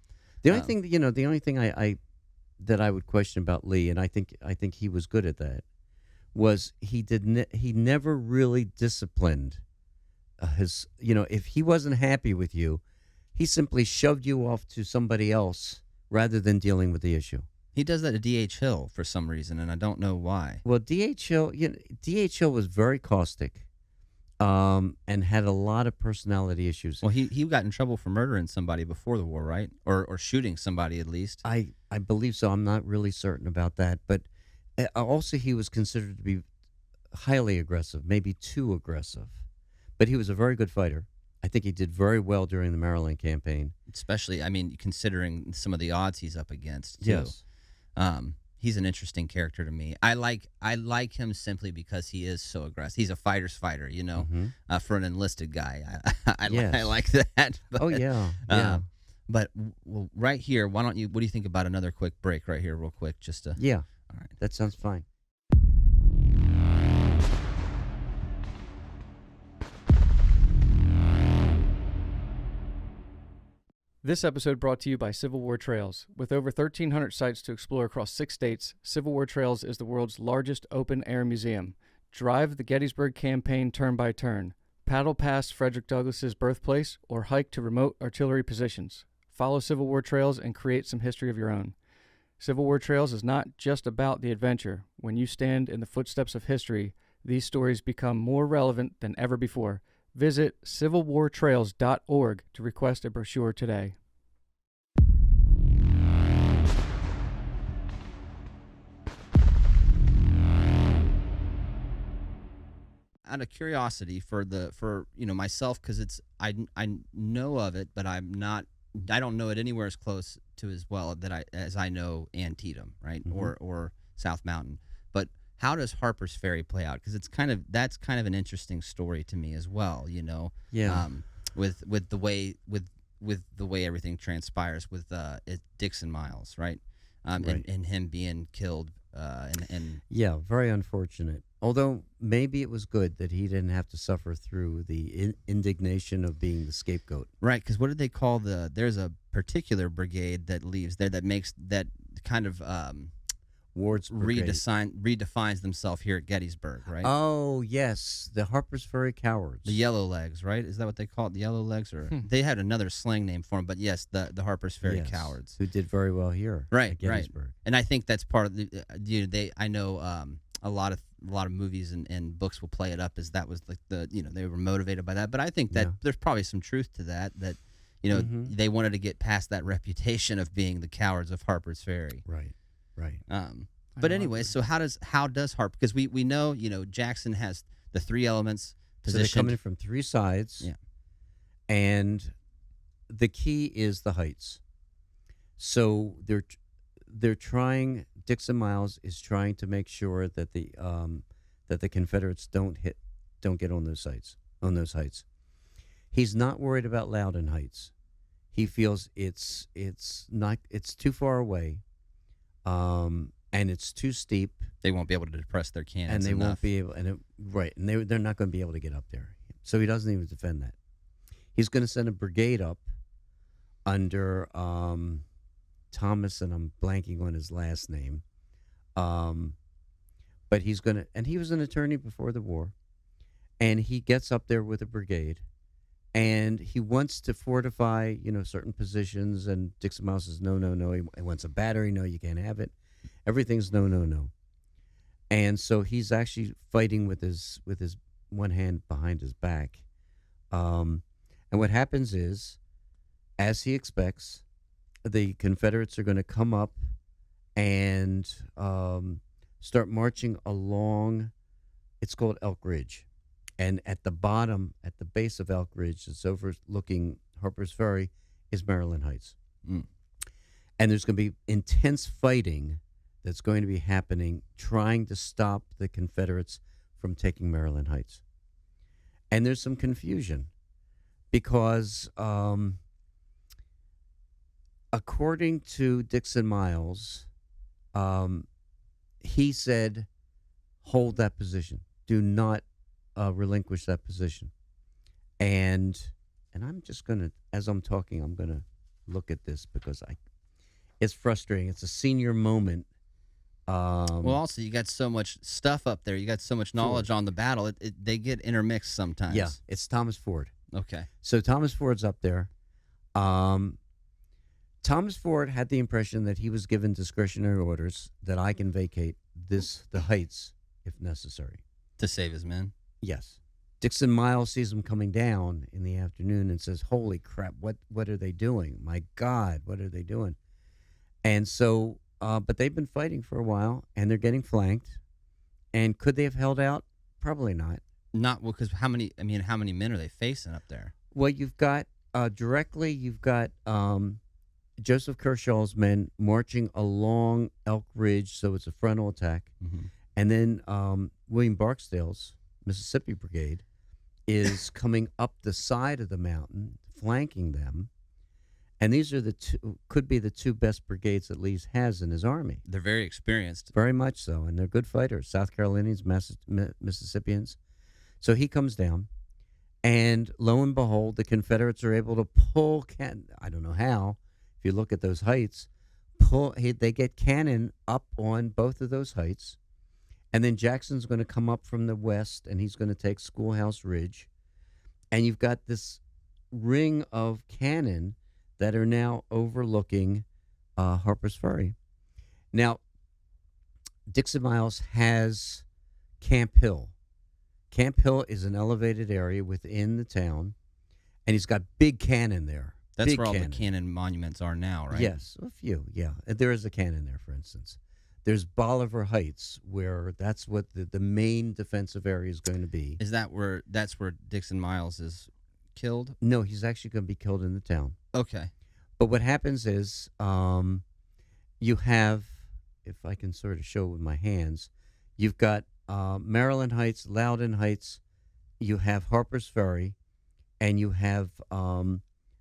The only thing I that I would question about Lee, and I think he was good at that, was he never really disciplined his. If he wasn't happy with you, he simply shoved you off to somebody else rather than dealing with the issue. He does that to D.H. Hill for some reason, and I don't know why. Well, D.H. Hill, D.H. Hill was very caustic, and had a lot of personality issues. Well, he got in trouble for murdering somebody before the war, right? Or shooting somebody at least. I believe so. I'm not really certain about that, but also he was considered to be highly aggressive, maybe too aggressive. But he was a very good fighter. I think he did very well during the Maryland campaign. Especially, I mean, considering some of the odds he's up against, too. Yes. He's an interesting character to me. I like him simply because he is so aggressive. He's a fighter's fighter, for an enlisted guy. I like that. But, oh, yeah. But right here, what do you think about another quick break right here real quick? Just to, Yeah. All right. That sounds fine. This episode brought to you by Civil War Trails. With over 1,300 sites to explore across 6 states, Civil War Trails is the world's largest open-air museum. Drive the Gettysburg Campaign turn by turn. Paddle past Frederick Douglass's birthplace or hike to remote artillery positions. Follow Civil War Trails and create some history of your own. Civil War Trails is not just about the adventure. When you stand in the footsteps of history, these stories become more relevant than ever before. Visit civilwartrails.org to request a brochure today. Out of curiosity for myself, because I know of it, but I don't know it anywhere as close to as well as I know Antietam, right, or South Mountain. But how does Harper's Ferry play out? Because that's kind of an interesting story to me as well. Yeah. With the way everything transpires with Dixon Miles, right? Right. And him being killed, and Yeah, very unfortunate. Although maybe it was good that he didn't have to suffer through the indignation of being the scapegoat. right, because what did they call there's a particular brigade that leaves there that makes that kind of Ward's brigade. redefines themselves here at Gettysburg, right? Oh, yes, the Harper's Ferry Cowards. The Yellow Legs, right? Is that what they call it? The Yellow Legs, or they had another slang name for them, but yes, the Harper's Ferry Yes, Cowards, who did very well here right? at Gettysburg. And I think that's part of the. I know a lot of movies and books will play it up as that was like they were motivated by that, but I think that there's probably some truth to that they wanted to get past that reputation of being the cowards of Harper's Ferry. Right. But anyway, so how does Harper? Because we know Jackson has the 3 elements So they're positioned. coming from 3 sides. Yeah. And the key is the heights. So they're trying. Dixon Miles is trying to make sure that the Confederates don't get on those heights. He's not worried about Loudon Heights. He feels it's too far away, and it's too steep, They won't be able to depress their cannons, and they enough. won't be able. And they're not going to be able to get up there. So he doesn't even defend that. He's going to send a brigade up under Thomas, and I'm blanking on his last name. But he's going to, and he was an attorney before the war, and he gets up there with a brigade, and he wants to fortify, certain positions, and Dixon Miles says, no. He wants a battery. No, you can't have it. Everything's no. And so he's actually fighting with his one hand behind his back. And what happens is, as he expects, the Confederates are going to come up and start marching along. It's called Elk Ridge. And at the bottom, at the base of Elk Ridge, that's overlooking Harper's Ferry, is Maryland Heights. Mm. And there's going to be intense fighting that's going to be happening, trying to stop the Confederates from taking Maryland Heights. And there's some confusion because according to Dixon Miles, he said, hold that position. Do not relinquish that position. And I'm just going to, as I'm talking, I'm going to look at this because it's frustrating. It's a senior moment Well, also you got so much stuff up there. You got so much knowledge on the battle. They get intermixed sometimes. yeah, it's Thomas Ford. Okay. So Thomas Ford's up there. Thomas Ford had the impression that he was given discretionary orders that I can vacate the heights if necessary. To save his men. Yes. Dixon Miles sees him coming down in the afternoon and says, "Holy crap! What are they doing? My God, what are they doing?" And so, but they've been fighting for a while, and they're getting flanked. And could they have held out? Probably not. Not because how many men are they facing up there? Well, you've got directly, you've got Joseph Kershaw's men marching along Elk Ridge, so it's a frontal attack. Mm-hmm. And then William Barksdale's Mississippi Brigade is coming up the side of the mountain, flanking them. And these are could be the two best brigades that Lee has in his army. They're very experienced. Very much so, and they're good fighters, South Carolinians, Mississippians. So he comes down, and lo and behold, the Confederates are able to pull I don't know how. If you look at those heights, they get cannon up on both of those heights, and then Jackson's going to come up from the west, and he's going to take Schoolhouse Ridge, and you've got this ring of cannon that are now overlooking Harper's Ferry. Now, Dixon Miles has Camp Hill. Camp Hill is an elevated area within the town, and he's got big cannon there. That's big where all cannon. the cannon monuments are now, right? Yes, a few, yeah. There is a cannon there, for instance. There's Bolivar Heights, where that's what the main defensive area is going to be. Is that's where Dixon Miles is killed? No, he's actually going to be killed in the town. Okay. But what happens is you have, if I can sort of show it with my hands, you've got Maryland Heights, Loudon Heights, you have Harper's Ferry, and you have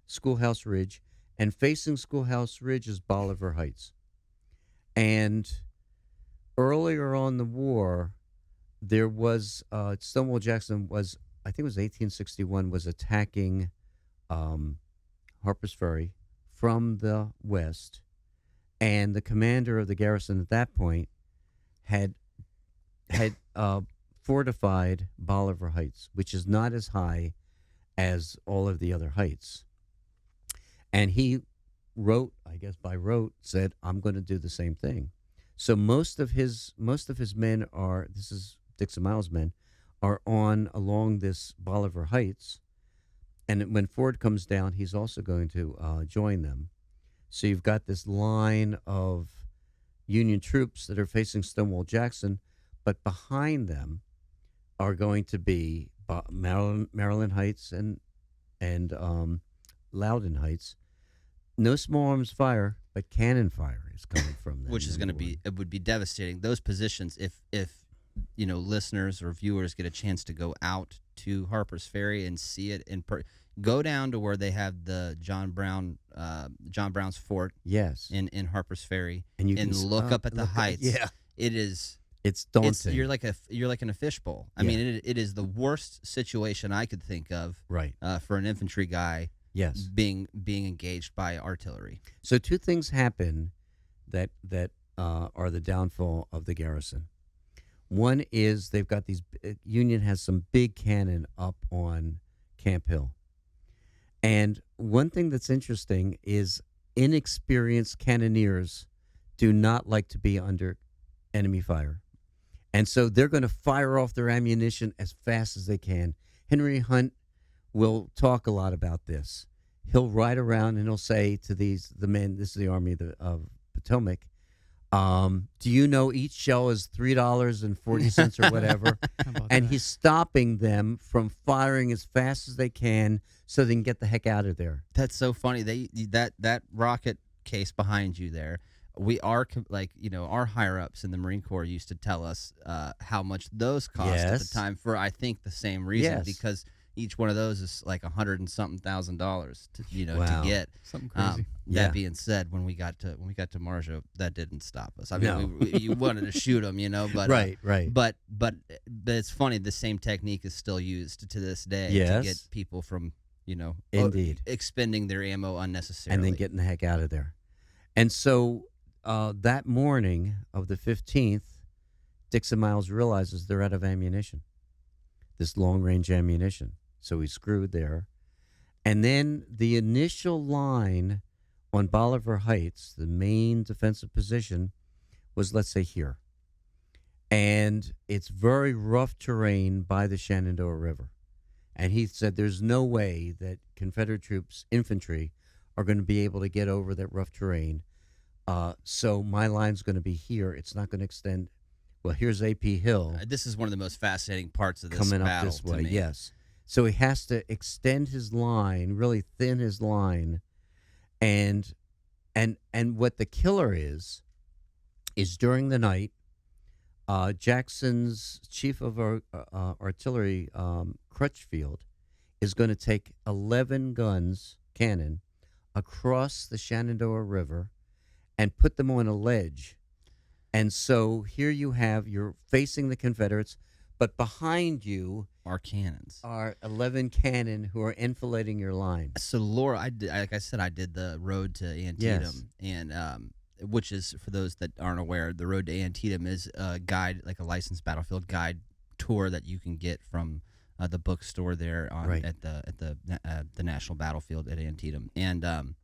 Schoolhouse Ridge, and facing Schoolhouse Ridge is Bolivar Heights. And earlier on in the war, there was Stonewall Jackson was, I think it was 1861, was attacking Harper's Ferry from the west, and the commander of the garrison at that point had fortified Bolivar Heights, which is not as high as all of the other heights. And he wrote, I guess by rote, said, "I'm going to do the same thing." So most of his men are, this is Dixon Miles' men, are along this Bolivar Heights. And when Ford comes down, he's also going to join them. So you've got this line of Union troops that are facing Stonewall Jackson, but behind them are going to be Maryland Heights and Loudon Heights. No small arms fire, but cannon fire is coming from them. Which is going to be, it would be devastating. Those positions, if listeners or viewers get a chance to go out to Harper's Ferry and see it go down to where they have the John Brown's Fort. Yes. In Harper's Ferry, and you can look up at the heights. Yeah, it's daunting. You're like in a fishbowl. I mean, it is the worst situation I could think of. Right. For an infantry guy. Yes. Being engaged by artillery. So two things happen that are the downfall of the garrison. One is they've got Union has some big cannon up on Camp Hill. And one thing that's interesting is inexperienced cannoneers do not like to be under enemy fire. And so they're going to fire off their ammunition as fast as they can. Henry Hunt will talk a lot about this. He'll ride around and he'll say to the men, this is the Army of Potomac, do you know each shell is $3.40 or whatever? And he's stopping them from firing as fast as they can so they can get the heck out of there. That's so funny. That rocket case behind you there. We are our higher ups in the Marine Corps used to tell us how much those cost at the time for I think the same reason because each one of those is like $100 and something thousand to to get. Something crazy. That being said, when we got to Marjo, that didn't stop us. I mean, you wanted to shoot them, but right. But it's funny. The same technique is still used to this day to get people from indeed expending their ammo unnecessarily and then getting the heck out of there. And so that morning of the 15th, Dixon Miles realizes they're out of ammunition, this long-range ammunition. So he's screwed there. And then the initial line on Bolivar Heights, the main defensive position, was, let's say, here. And it's very rough terrain by the Shenandoah River. And he said there's no way that Confederate troops, infantry, are going to be able to get over that rough terrain. So my line's going to be here. It's not going to extend. Well, here's A.P. Hill. This is one of the most fascinating parts of this coming battle up this way, to me. yes. So he has to extend his line, really thin his line, and what the killer is during the night, Jackson's chief of artillery, Crutchfield, is going to take 11 guns, cannon, across the Shenandoah River and put them on a ledge. And so here you're facing the Confederates, but behind you Our cannons. are 11 cannon who are enfilading your line. So, Laura, like I said, I did the road to Antietam, and which is, for those that aren't aware, the road to Antietam is a guide, like a licensed battlefield guide tour that you can get from the bookstore there at the National Battlefield at Antietam. And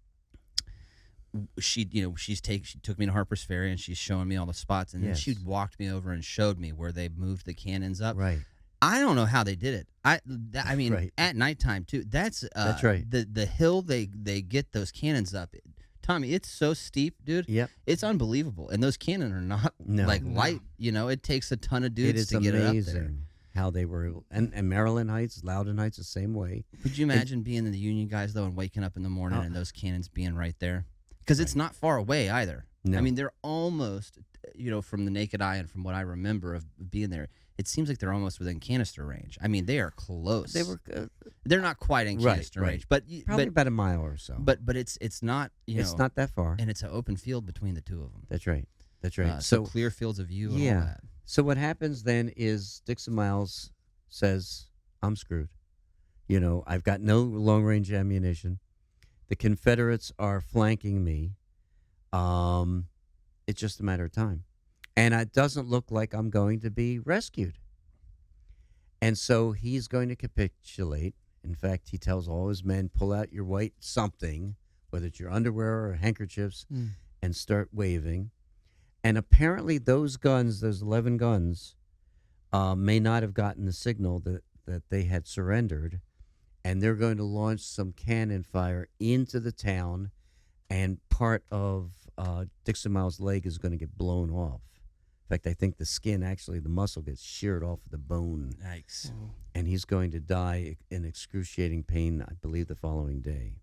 she took me to Harper's Ferry, and she's showing me all the spots, and then she walked me over and showed me where they moved the cannons up. Right. I don't know how they did it. I mean, right. At nighttime too. That's right. The hill they get those cannons up. Tommy, it's so steep, dude. Yep. It's unbelievable. And those cannon are not light. You know, it takes a ton of dudes to get it up there. It is amazing how they were able. And Maryland Heights, Loudon Heights, the same way. Could you imagine being in the Union guys, though, and waking up in the morning and those cannons being right there? Because it's not far away either. No. I mean, they're almost, from the naked eye and from what I remember of being there, it seems like they're almost within canister range. I mean, they are close. They're not quite in canister range, but probably about a mile or so. But it's not it's not that far, and it's an open field between the two of them. That's right. That's right. So clear fields of view. And all that. So what happens then is Dixon Miles says, "I'm screwed. I've got no long range ammunition. The Confederates are flanking me. It's just a matter of time. And it doesn't look like I'm going to be rescued." And so he's going to capitulate. In fact, he tells all his men, pull out your white something, whether it's your underwear or handkerchiefs, and start waving. And apparently those guns, those 11 guns, may not have gotten the signal that they had surrendered. And they're going to launch some cannon fire into the town, and part of Dixon Miles' leg is going to get blown off. In fact, I think the skin, actually, the muscle gets sheared off of the bone. Yikes. And he's going to die in excruciating pain, I believe, the following day.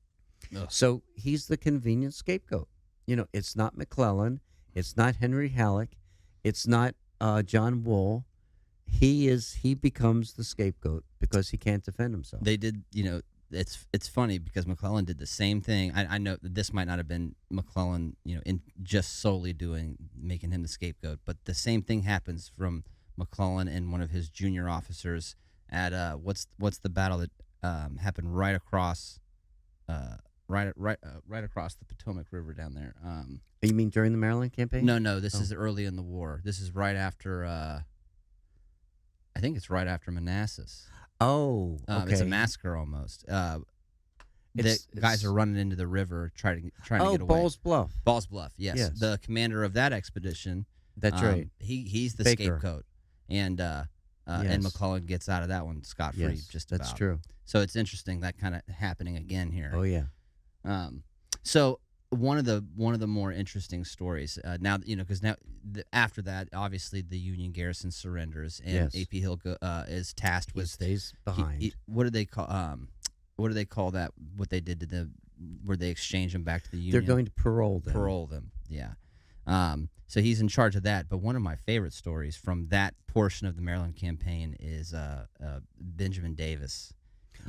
Ugh. So he's the convenient scapegoat. It's not McClellan. It's not Henry Halleck. It's not John Wool. He becomes the scapegoat because he can't defend himself. They did, it's funny because McClellan did the same thing. I know that this might not have been McClellan, in just solely making him the scapegoat, but the same thing happens from McClellan and one of his junior officers at what's the battle that happened right across across the Potomac River down there. You mean during the Maryland campaign? No, this is early in the war. This is right after. I think it's right after Manassas. Oh, okay. It's a massacre almost. The guys are running into the river trying to get away. Ball's Bluff. Ball's Bluff, yes. The commander of that expedition. That's right. He's the Baker. scapegoat, and McClellan gets out of that one scot-free. Yes, just about. that's true. So it's interesting that kind of happening again here. Oh yeah. So one of the more interesting stories now, because after that, obviously the Union garrison surrenders, and A.P. Hill is tasked with stays behind. What do they call? What do they call that? What they did to where they exchange them back to the Union? They're going to parole them. Parole them. Yeah. So he's in charge of that. But one of my favorite stories from that portion of the Maryland campaign is Benjamin Davis.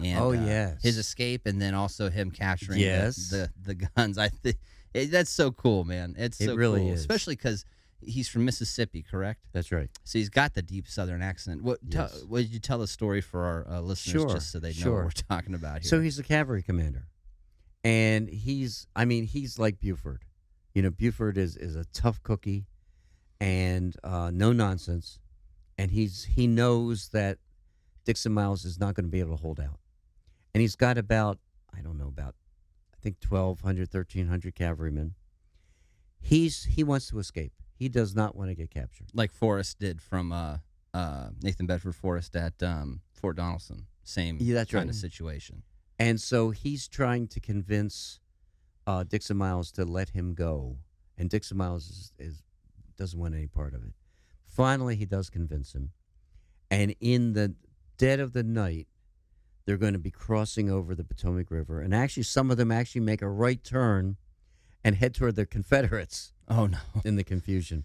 And, his escape, and then also him capturing the guns. I think that's so cool, man. It's so really cool, is. especially because he's from Mississippi, correct? That's right. So he's got the deep Southern accent. Would you tell a story for our listeners, just so they know what we're talking about here? So he's a cavalry commander, and he's like Buford. Buford is a tough cookie, and no nonsense, and he knows that Dixon Miles is not going to be able to hold out, and he's got about I think 1,200, 1,300 cavalrymen. He wants to escape. He does not want to get captured. Like Forrest did from Nathan Bedford Forrest at Fort Donelson. Same That's kind right. of situation. And so he's trying to convince Dixon Miles to let him go, and Dixon Miles doesn't want any part of it. Finally, he does convince him, and in the dead of the night, they're going to be crossing over the Potomac River, and actually, some of them actually make a right turn and head toward the Confederates. Oh no! In the confusion,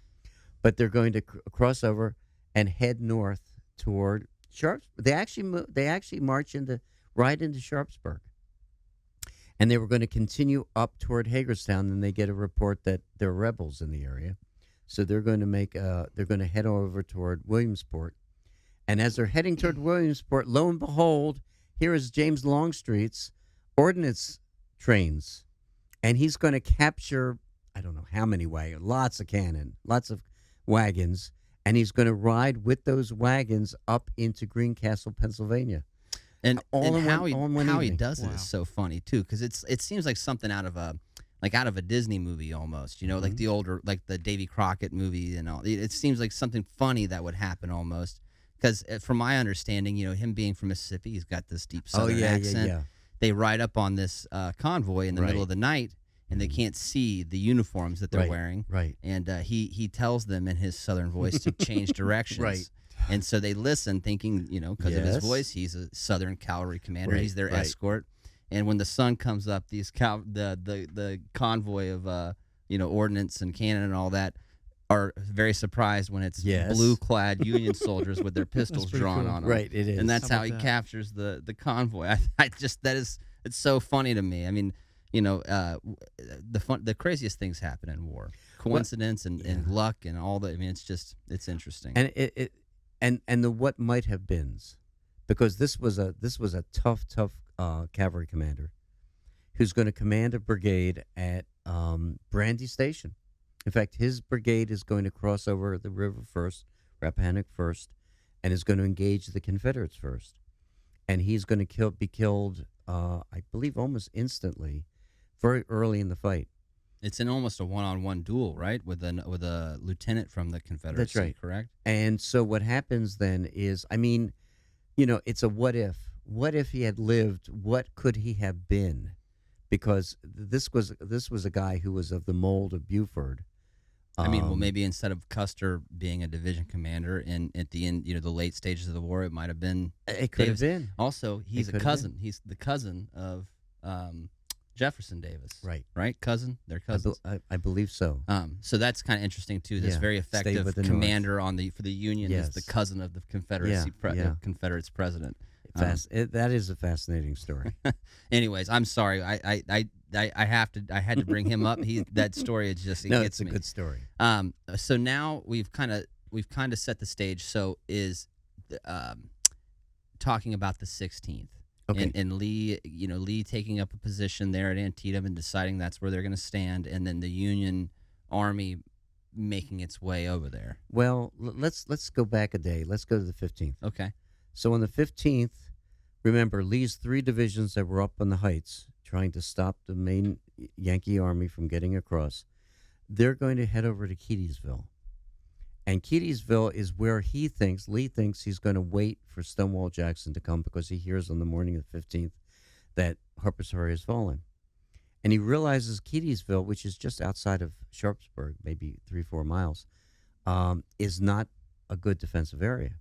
but they're going to cross over and head north toward Sharps. They actually march right into Sharpsburg, and they were going to continue up toward Hagerstown. And they get a report that there are rebels in the area, so they're going to head over toward Williamsport. And as they're heading toward Williamsport, lo and behold, here is James Longstreet's ordnance trains, and he's going to capture, I don't know how many wagons, lots of cannon, lots of wagons, and he's going to ride with those wagons up into Greencastle, Pennsylvania. And how he evening. does it is so funny too, because it seems like something out of a Disney movie almost, like the older, like the Davy Crockett movie and all. It seems like something funny that would happen almost, because from my understanding, him being from Mississippi, he's got this deep Southern accent. Yeah. They ride up on this convoy in the middle of the night, and they can't see the uniforms that they're wearing. Right. And he tells them in his Southern voice to change directions. Right. And so they listen, thinking, because of his voice, he's a Southern cavalry commander. Right, He's their right. escort. And when the sun comes up, the convoy of ordnance and cannon and all that are very surprised when it's blue-clad Union soldiers with their pistols drawn on them. Right, it is. And that's how about he that? captures the convoy. It's so funny to me. I mean, the craziest things happen in war. Coincidence and luck and all that. I mean, it's interesting. And and the what might have beens, because this was a tough cavalry commander who's going to command a brigade at Brandy Station. In fact, his brigade is going to cross over the river first, Rappahannock first, and is going to engage the Confederates first. And he's going to be killed, I believe, almost instantly, very early in the fight. It's in almost a one-on-one duel, right, with a lieutenant from the Confederacy. That's right. Correct. And so what happens then is, I mean, it's a what if. What if he had lived? What could he have been? Because this was a guy who was of the mold of Buford. I mean, well, maybe instead of Custer being a division commander, and at the end, the late stages of the war, it might have been. It could have Davis. been. Also, he's It a could have cousin. He's the cousin of Jefferson Davis. Right. Right. Cousin. They're cousins. I believe so. So that's kind of interesting too. This very effective with the commander for the Union is the Yes. cousin of the Confederacy Confederates president. That is a fascinating story. Anyways, I'm sorry. I had to bring him up. That story is just No, gets it's a me. good story. So now we've kind of set the stage. So is talking about the 16th. Okay. And Lee, Lee taking up a position there at Antietam and deciding that's where they're going to stand, and then the Union Army making its way over there. Well, let's go back a day. Let's go to the 15th. Okay. So on the 15th, remember, Lee's 3 divisions that were up on the heights trying to stop the main Yankee army from getting across, they're going to head over to Keedysville. And Keedysville is where Lee thinks he's going to wait for Stonewall Jackson to come, because he hears on the morning of the 15th that Harper's Ferry has fallen. And he realizes Keedysville, which is just outside of Sharpsburg, maybe 3-4 miles, is not a good defensive area.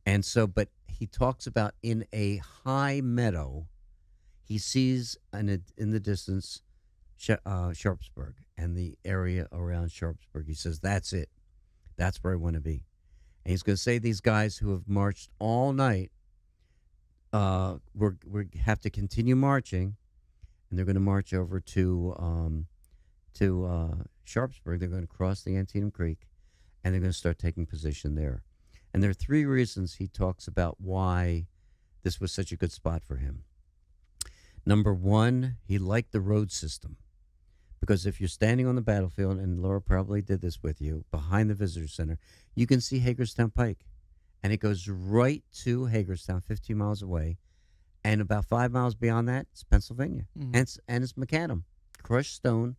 And so, but he talks about in a high meadow, he sees in the distance Sharpsburg and the area around Sharpsburg. He says, that's it. That's where I want to be. And he's going to say these guys who have marched all night, we have to continue marching, and they're going to march over to Sharpsburg. They're going to cross the Antietam Creek, and they're going to start taking position there. And there are 3 reasons he talks about why this was such a good spot for him. Number 1, he liked the road system, Because if you're standing on the battlefield, and Laura probably did this with you, behind the visitor center, you can see Hagerstown Pike. And it goes right to Hagerstown, 15 miles away. And about 5 miles beyond that, it's Pennsylvania. Mhm. And it's macadam. Crushed stone,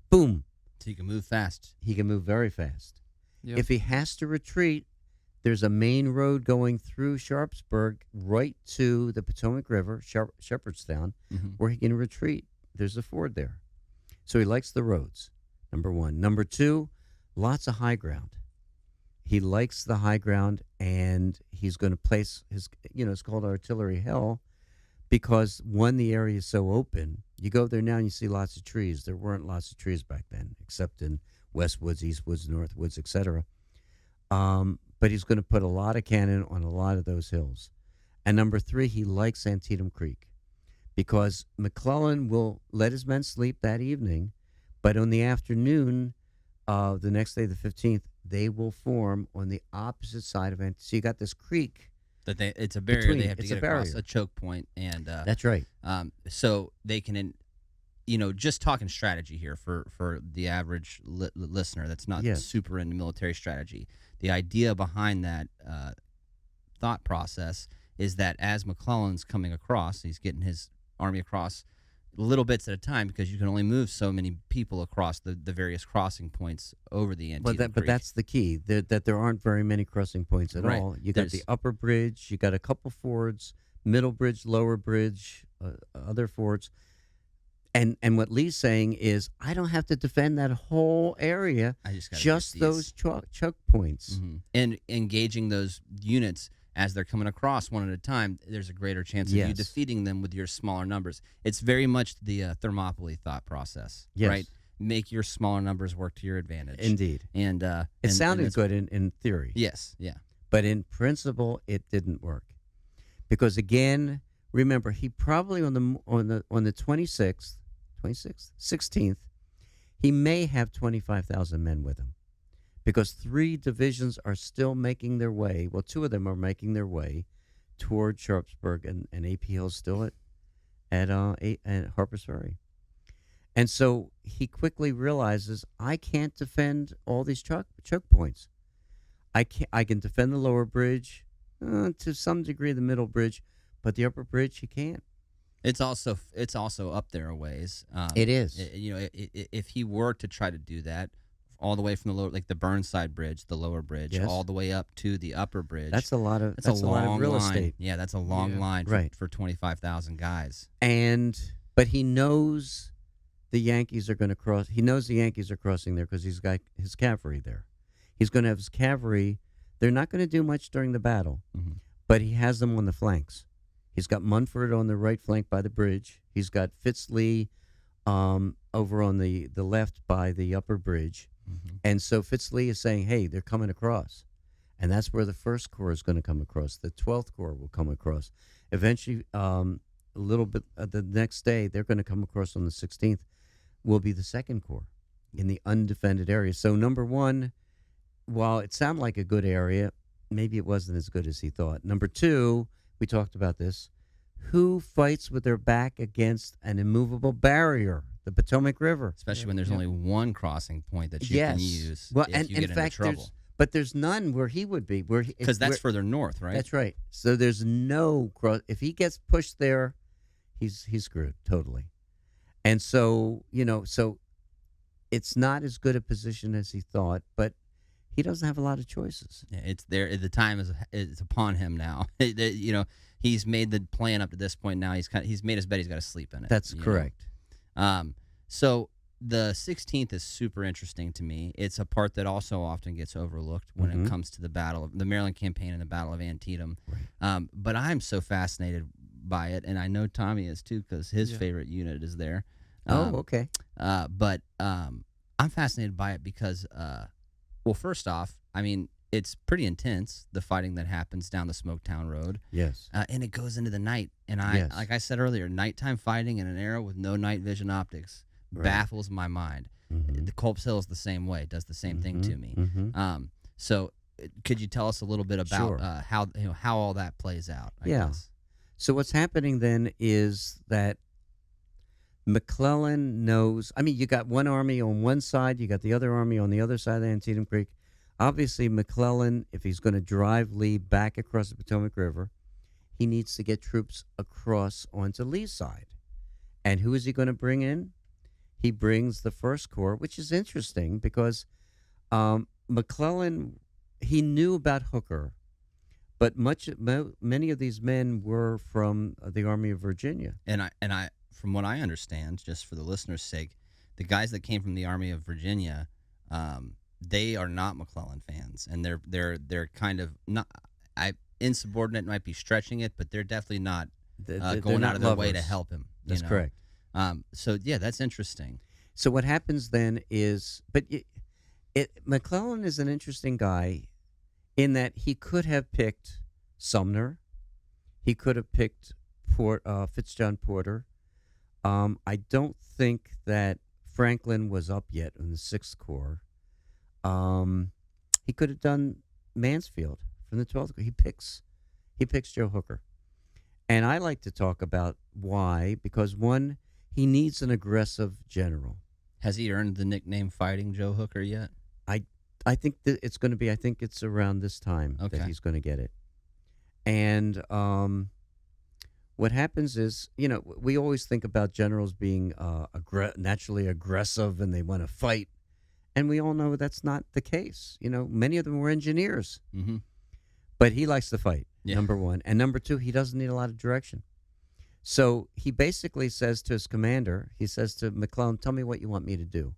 boom. So you can move fast. He can move very fast. Yep. If he has to retreat, there's a main road going through Sharpsburg right to the Potomac River, Shepherdstown, Mhm. where he can retreat. There's a ford there. So he likes the roads, number one. Number two, lots of high ground. He likes the high ground, and he's going to place his, it's called artillery hell because, one, the area is so open. You go there now and you see lots of trees. There weren't lots of trees back then, except in West Woods, East Woods, North Woods, etc. But he's going to put a lot of cannon on a lot of those hills. And number three, he likes Antietam Creek because McClellan will let his men sleep that evening, but on the afternoon of the next day, the 15th, they will form on the opposite side of Antietam. So you got this creek. It's a barrier. Between- They have to it's get a across barrier. a choke point, and That's right. so they can, just talking strategy here for the average listener that's not Yes. super into military strategy. The idea behind that thought process is that as McClellan's coming across, he's getting his army across little bits at a time because you can only move so many people across the various crossing points over the Antietam But Creek. that's the key, that there aren't very many crossing points at Right. all. You got the There's- upper bridge, you got a couple fords, middle bridge, lower bridge, other fords. And what Lee's saying is, I don't have to defend that whole area, I just gotta just get those these. choke points. And engaging those units as they're coming across one at a time, there's a greater chance of you Yes. defeating them with your smaller numbers. It's very much the Thermopylae thought process, Yes. right? Make your smaller numbers work to your advantage. Indeed. And It sounded that's- good in theory. Yes, yeah. But in principle, it didn't work, because again, remember, he probably on the 26th, 16th, he may have 25,000 men with him, because 3 divisions are still making their way. Well, 2 of them are making their way toward Sharpsburg, and AP Hill's still at Harper's Ferry. And so he quickly realizes, I can't defend all these choke points. I can defend the lower bridge, to some degree the middle bridge, but the upper bridge he can't. It's also up there a ways. It is. If he were to try to do that, all the way from the lower, like the Burnside Bridge, the lower bridge, Yes. all the way up to the upper bridge. That's a lot of That's a lot long of real line. estate. Yeah, that's a long Yeah. line Right. for 25,000 guys. But he knows the Yankees are going to cross. He knows the Yankees are crossing there because he's got his cavalry there. He's going to have his cavalry. They're not going to do much during the battle, but he has them on the flanks. He's got Munford on the right flank by the bridge. He's got Fitz-Lee over on the left by the upper bridge. And so Fitz-Lee is saying, hey, they're coming across. And that's where the 1st Corps is going to come across. The 12th Corps will come across. Eventually, a little bit the next day, they're going to come across on the 16th, will be the 2nd Corps in the undefended area. So, number one, while it sounded like a good area, maybe it wasn't as good as he thought. Number two, we talked about this. Who fights with their back against an immovable barrier? The Potomac River. Especially when there's only one crossing point that you Yes. can use Well, if and you in get fact, into trouble. there's none where he would be. Because that's further north, right? That's right. So there's no cross. If he gets pushed there, he's screwed totally. And so so it's not as good a position as he thought, but he doesn't have a lot of choices. Yeah, it's there. The time is upon him now. He's made the plan up to this point. Now he's made his bed. He's got to sleep in it. That's you know? correct. So the 16th is super interesting to me. It's a part that also often gets overlooked when it comes to the Maryland campaign and the Battle of Antietam. Right. But I'm so fascinated by it, and I know Tommy is too because his favorite unit is there. Okay. But I'm fascinated by it because, well, first off, I mean, it's pretty intense, the fighting that happens down the Smoketown Road. Yes. And it goes into the night. And Yes. like I said earlier, nighttime fighting in an era with no night vision optics baffles my mind. The Culp's Hill is the same way, does the same thing to me. So could you tell us a little bit about Sure. how all that plays out? I Yeah. guess. So what's happening then is that McClellan knows. I mean, you got one army on one side, you got the other army on the other side of the Antietam Creek. Obviously, McClellan, if he's going to drive Lee back across the Potomac River, he needs to get troops across onto Lee's side. And who is he going to bring in? He brings the First Corps, which is interesting because McClellan, he knew about Hooker, but many of these men were from the Army of Virginia. And I, from what I understand, just for the listeners' sake, the guys that came from the Army of Virginia, they are not McClellan fans, and they're kind of not. Insubordinate might be stretching it, but they're definitely not going out of their way to help him. That's correct. So yeah, that's interesting. So what happens then is, but McClellan is an interesting guy in that he could have picked Sumner, he could have picked Fitzjohn Porter. I don't think that Franklin was up yet in the Sixth Corps. He could have done Mansfield from the 12th Corps. He picks Joe Hooker. And I like to talk about why, because one, he needs an aggressive general. Has he earned the nickname Fighting Joe Hooker yet? I think that it's going to be, I think it's around this time that he's going to get it. And what happens is, we always think about generals being naturally aggressive and they want to fight. And we all know that's not the case. Many of them were engineers. Mm-hmm. But he likes to fight, number one. And number two, he doesn't need a lot of direction. So he basically says to his commander, he says to McClellan, tell me what you want me to do.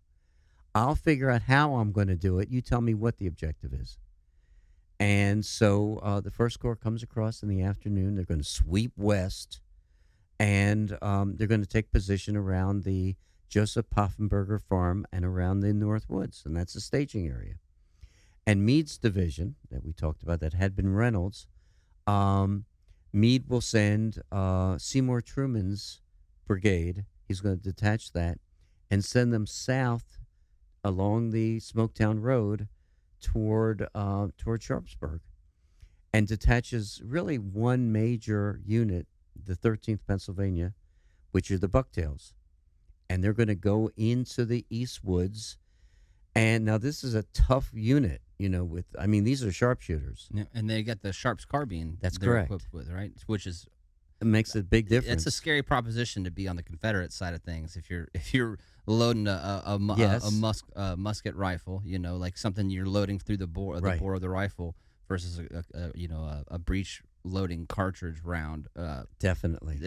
I'll figure out how I'm going to do it. You tell me what the objective is. And so the First Corps comes across in the afternoon. They're going to sweep west, and they're going to take position around the Joseph Poffenberger farm and around the North Woods, and that's the staging area. And Meade's division that we talked about that had been Reynolds, Meade will send Seymour Truman's brigade. He's going to detach that and send them south along the Smoketown Road toward Sharpsburg, and detaches really one major unit, the 13th Pennsylvania, which are the Bucktails. And they're going to go into the East Woods. And now this is a tough unit, these are sharpshooters. Yeah, and they got the Sharps carbine. That's they're correct. Equipped with, right? Which is it makes a big difference. It's a scary proposition to be on the Confederate side of things. If you're loading a musket rifle, like something you're loading through the bore of the rifle versus a breech loading cartridge round. Definitely.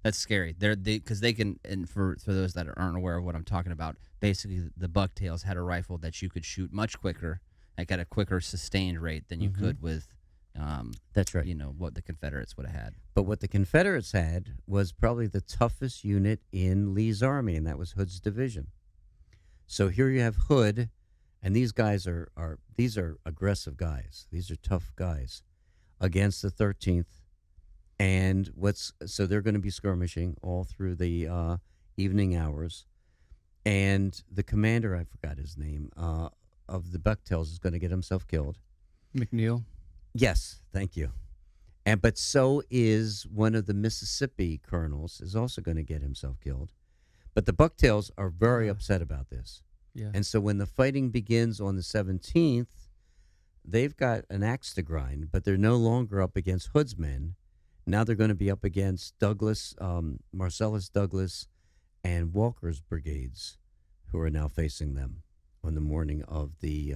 That's scary. Because they can, and for those that aren't aware of what I'm talking about, basically the Bucktails had a rifle that you could shoot much quicker, like at a quicker sustained rate than you could with. That's right. What the Confederates would have had. But what the Confederates had was probably the toughest unit in Lee's army, and that was Hood's division. So here you have Hood, and these guys are aggressive guys. These are tough guys against the 13th. And so they're going to be skirmishing all through the evening hours. And the commander, I forgot his name, of the Bucktails is going to get himself killed. McNeil. Yes, thank you. But so is one of the Mississippi colonels is also going to get himself killed. But the Bucktails are very upset about this. Yeah. And so when the fighting begins on the 17th, they've got an axe to grind, but they're no longer up against Hood's men. Now they're going to be up against Douglas, Marcellus Douglas, and Walker's brigades, who are now facing them on the morning of the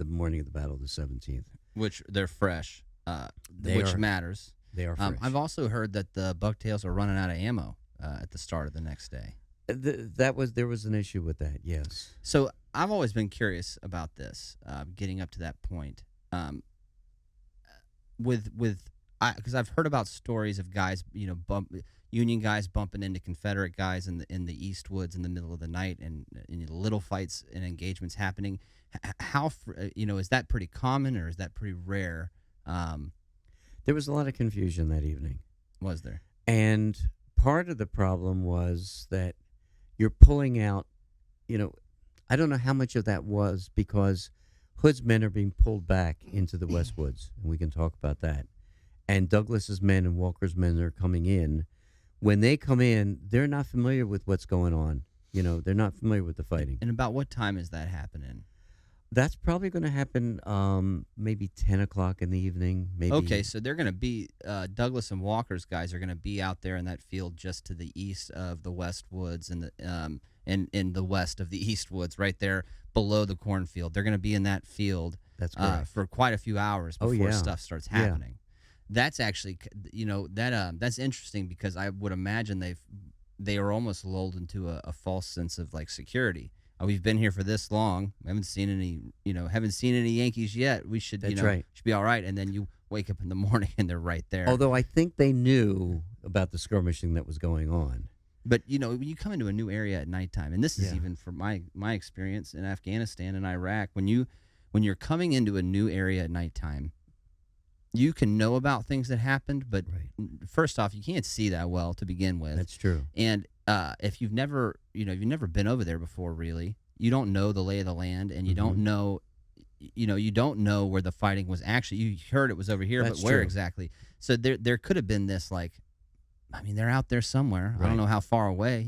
morning of the battle of the 17th. Which they're fresh, matters. They are fresh. I've also heard that the Bucktails are running out of ammo at the start of the next day. There was an issue with that, yes. So I've always been curious about this, getting up to that point. Because I've heard about stories of guys, Union guys bumping into Confederate guys in the East Woods in the middle of the night, and little fights and engagements happening. How is that pretty common, or is that pretty rare? There was a lot of confusion that evening. Was there? And part of the problem was that you're pulling out, I don't know how much of that was because Hood's men are being pulled back into the West Woods, and we can talk about that. And Douglas's men and Walker's men are coming in, when they come in, they're not familiar with what's going on. They're not familiar with the fighting. And about what time is that happening? That's probably going to happen maybe 10 o'clock in the evening. Maybe. Okay, so they're going to be Douglas and Walker's guys are going to be out there in that field just to the east of the West Woods and in the west of the East Woods, right there below the cornfield. They're going to be in that field That's correct. for quite a few hours before yeah. stuff starts Yeah. happening. That's actually, that's interesting because I would imagine they are almost lulled into a false sense of like security. We've been here for this long. We haven't seen any Yankees yet. We should, That's right. should be all right. And then you wake up in the morning and they're right there. Although I think they knew about the skirmishing that was going on. But when you come into a new area at nighttime, and this is Yeah. even from my experience in Afghanistan and Iraq, when you're coming into a new area at nighttime, you can know about things that happened, but first off, you can't see that well to begin with. That's true. And if you've never been over there before, really, you don't know the lay of the land, and you don't know, you don't know where the fighting was actually. You heard it was over here, That's but where true. exactly? So there could have been this they're out there somewhere. I Right. don't know how far away,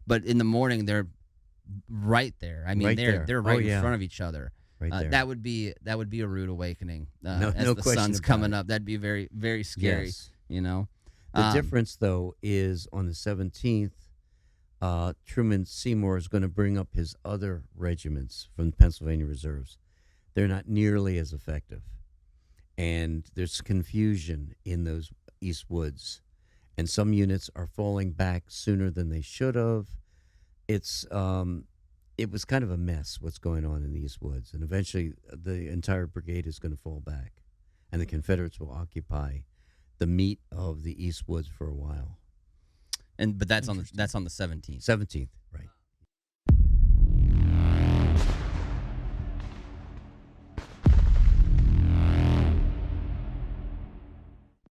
but in the morning they're right there. I mean, Right they're there. they're Oh, right in yeah. front of each other. Right there. That would be a rude awakening as no the question sun's about coming it. up. That'd be very, very scary. Yes. The The difference, though, is on the 17th, Truman Seymour is going to bring up his other regiments from the Pennsylvania Reserves. They're not nearly as effective. And there's confusion in those East Woods. And some units are falling back sooner than they should have. It was kind of a mess what's going on in the East Woods. And eventually the entire brigade is going to fall back. And the Confederates will occupy the meat of the East Woods for a while. But that's on the 17th. 17th, right.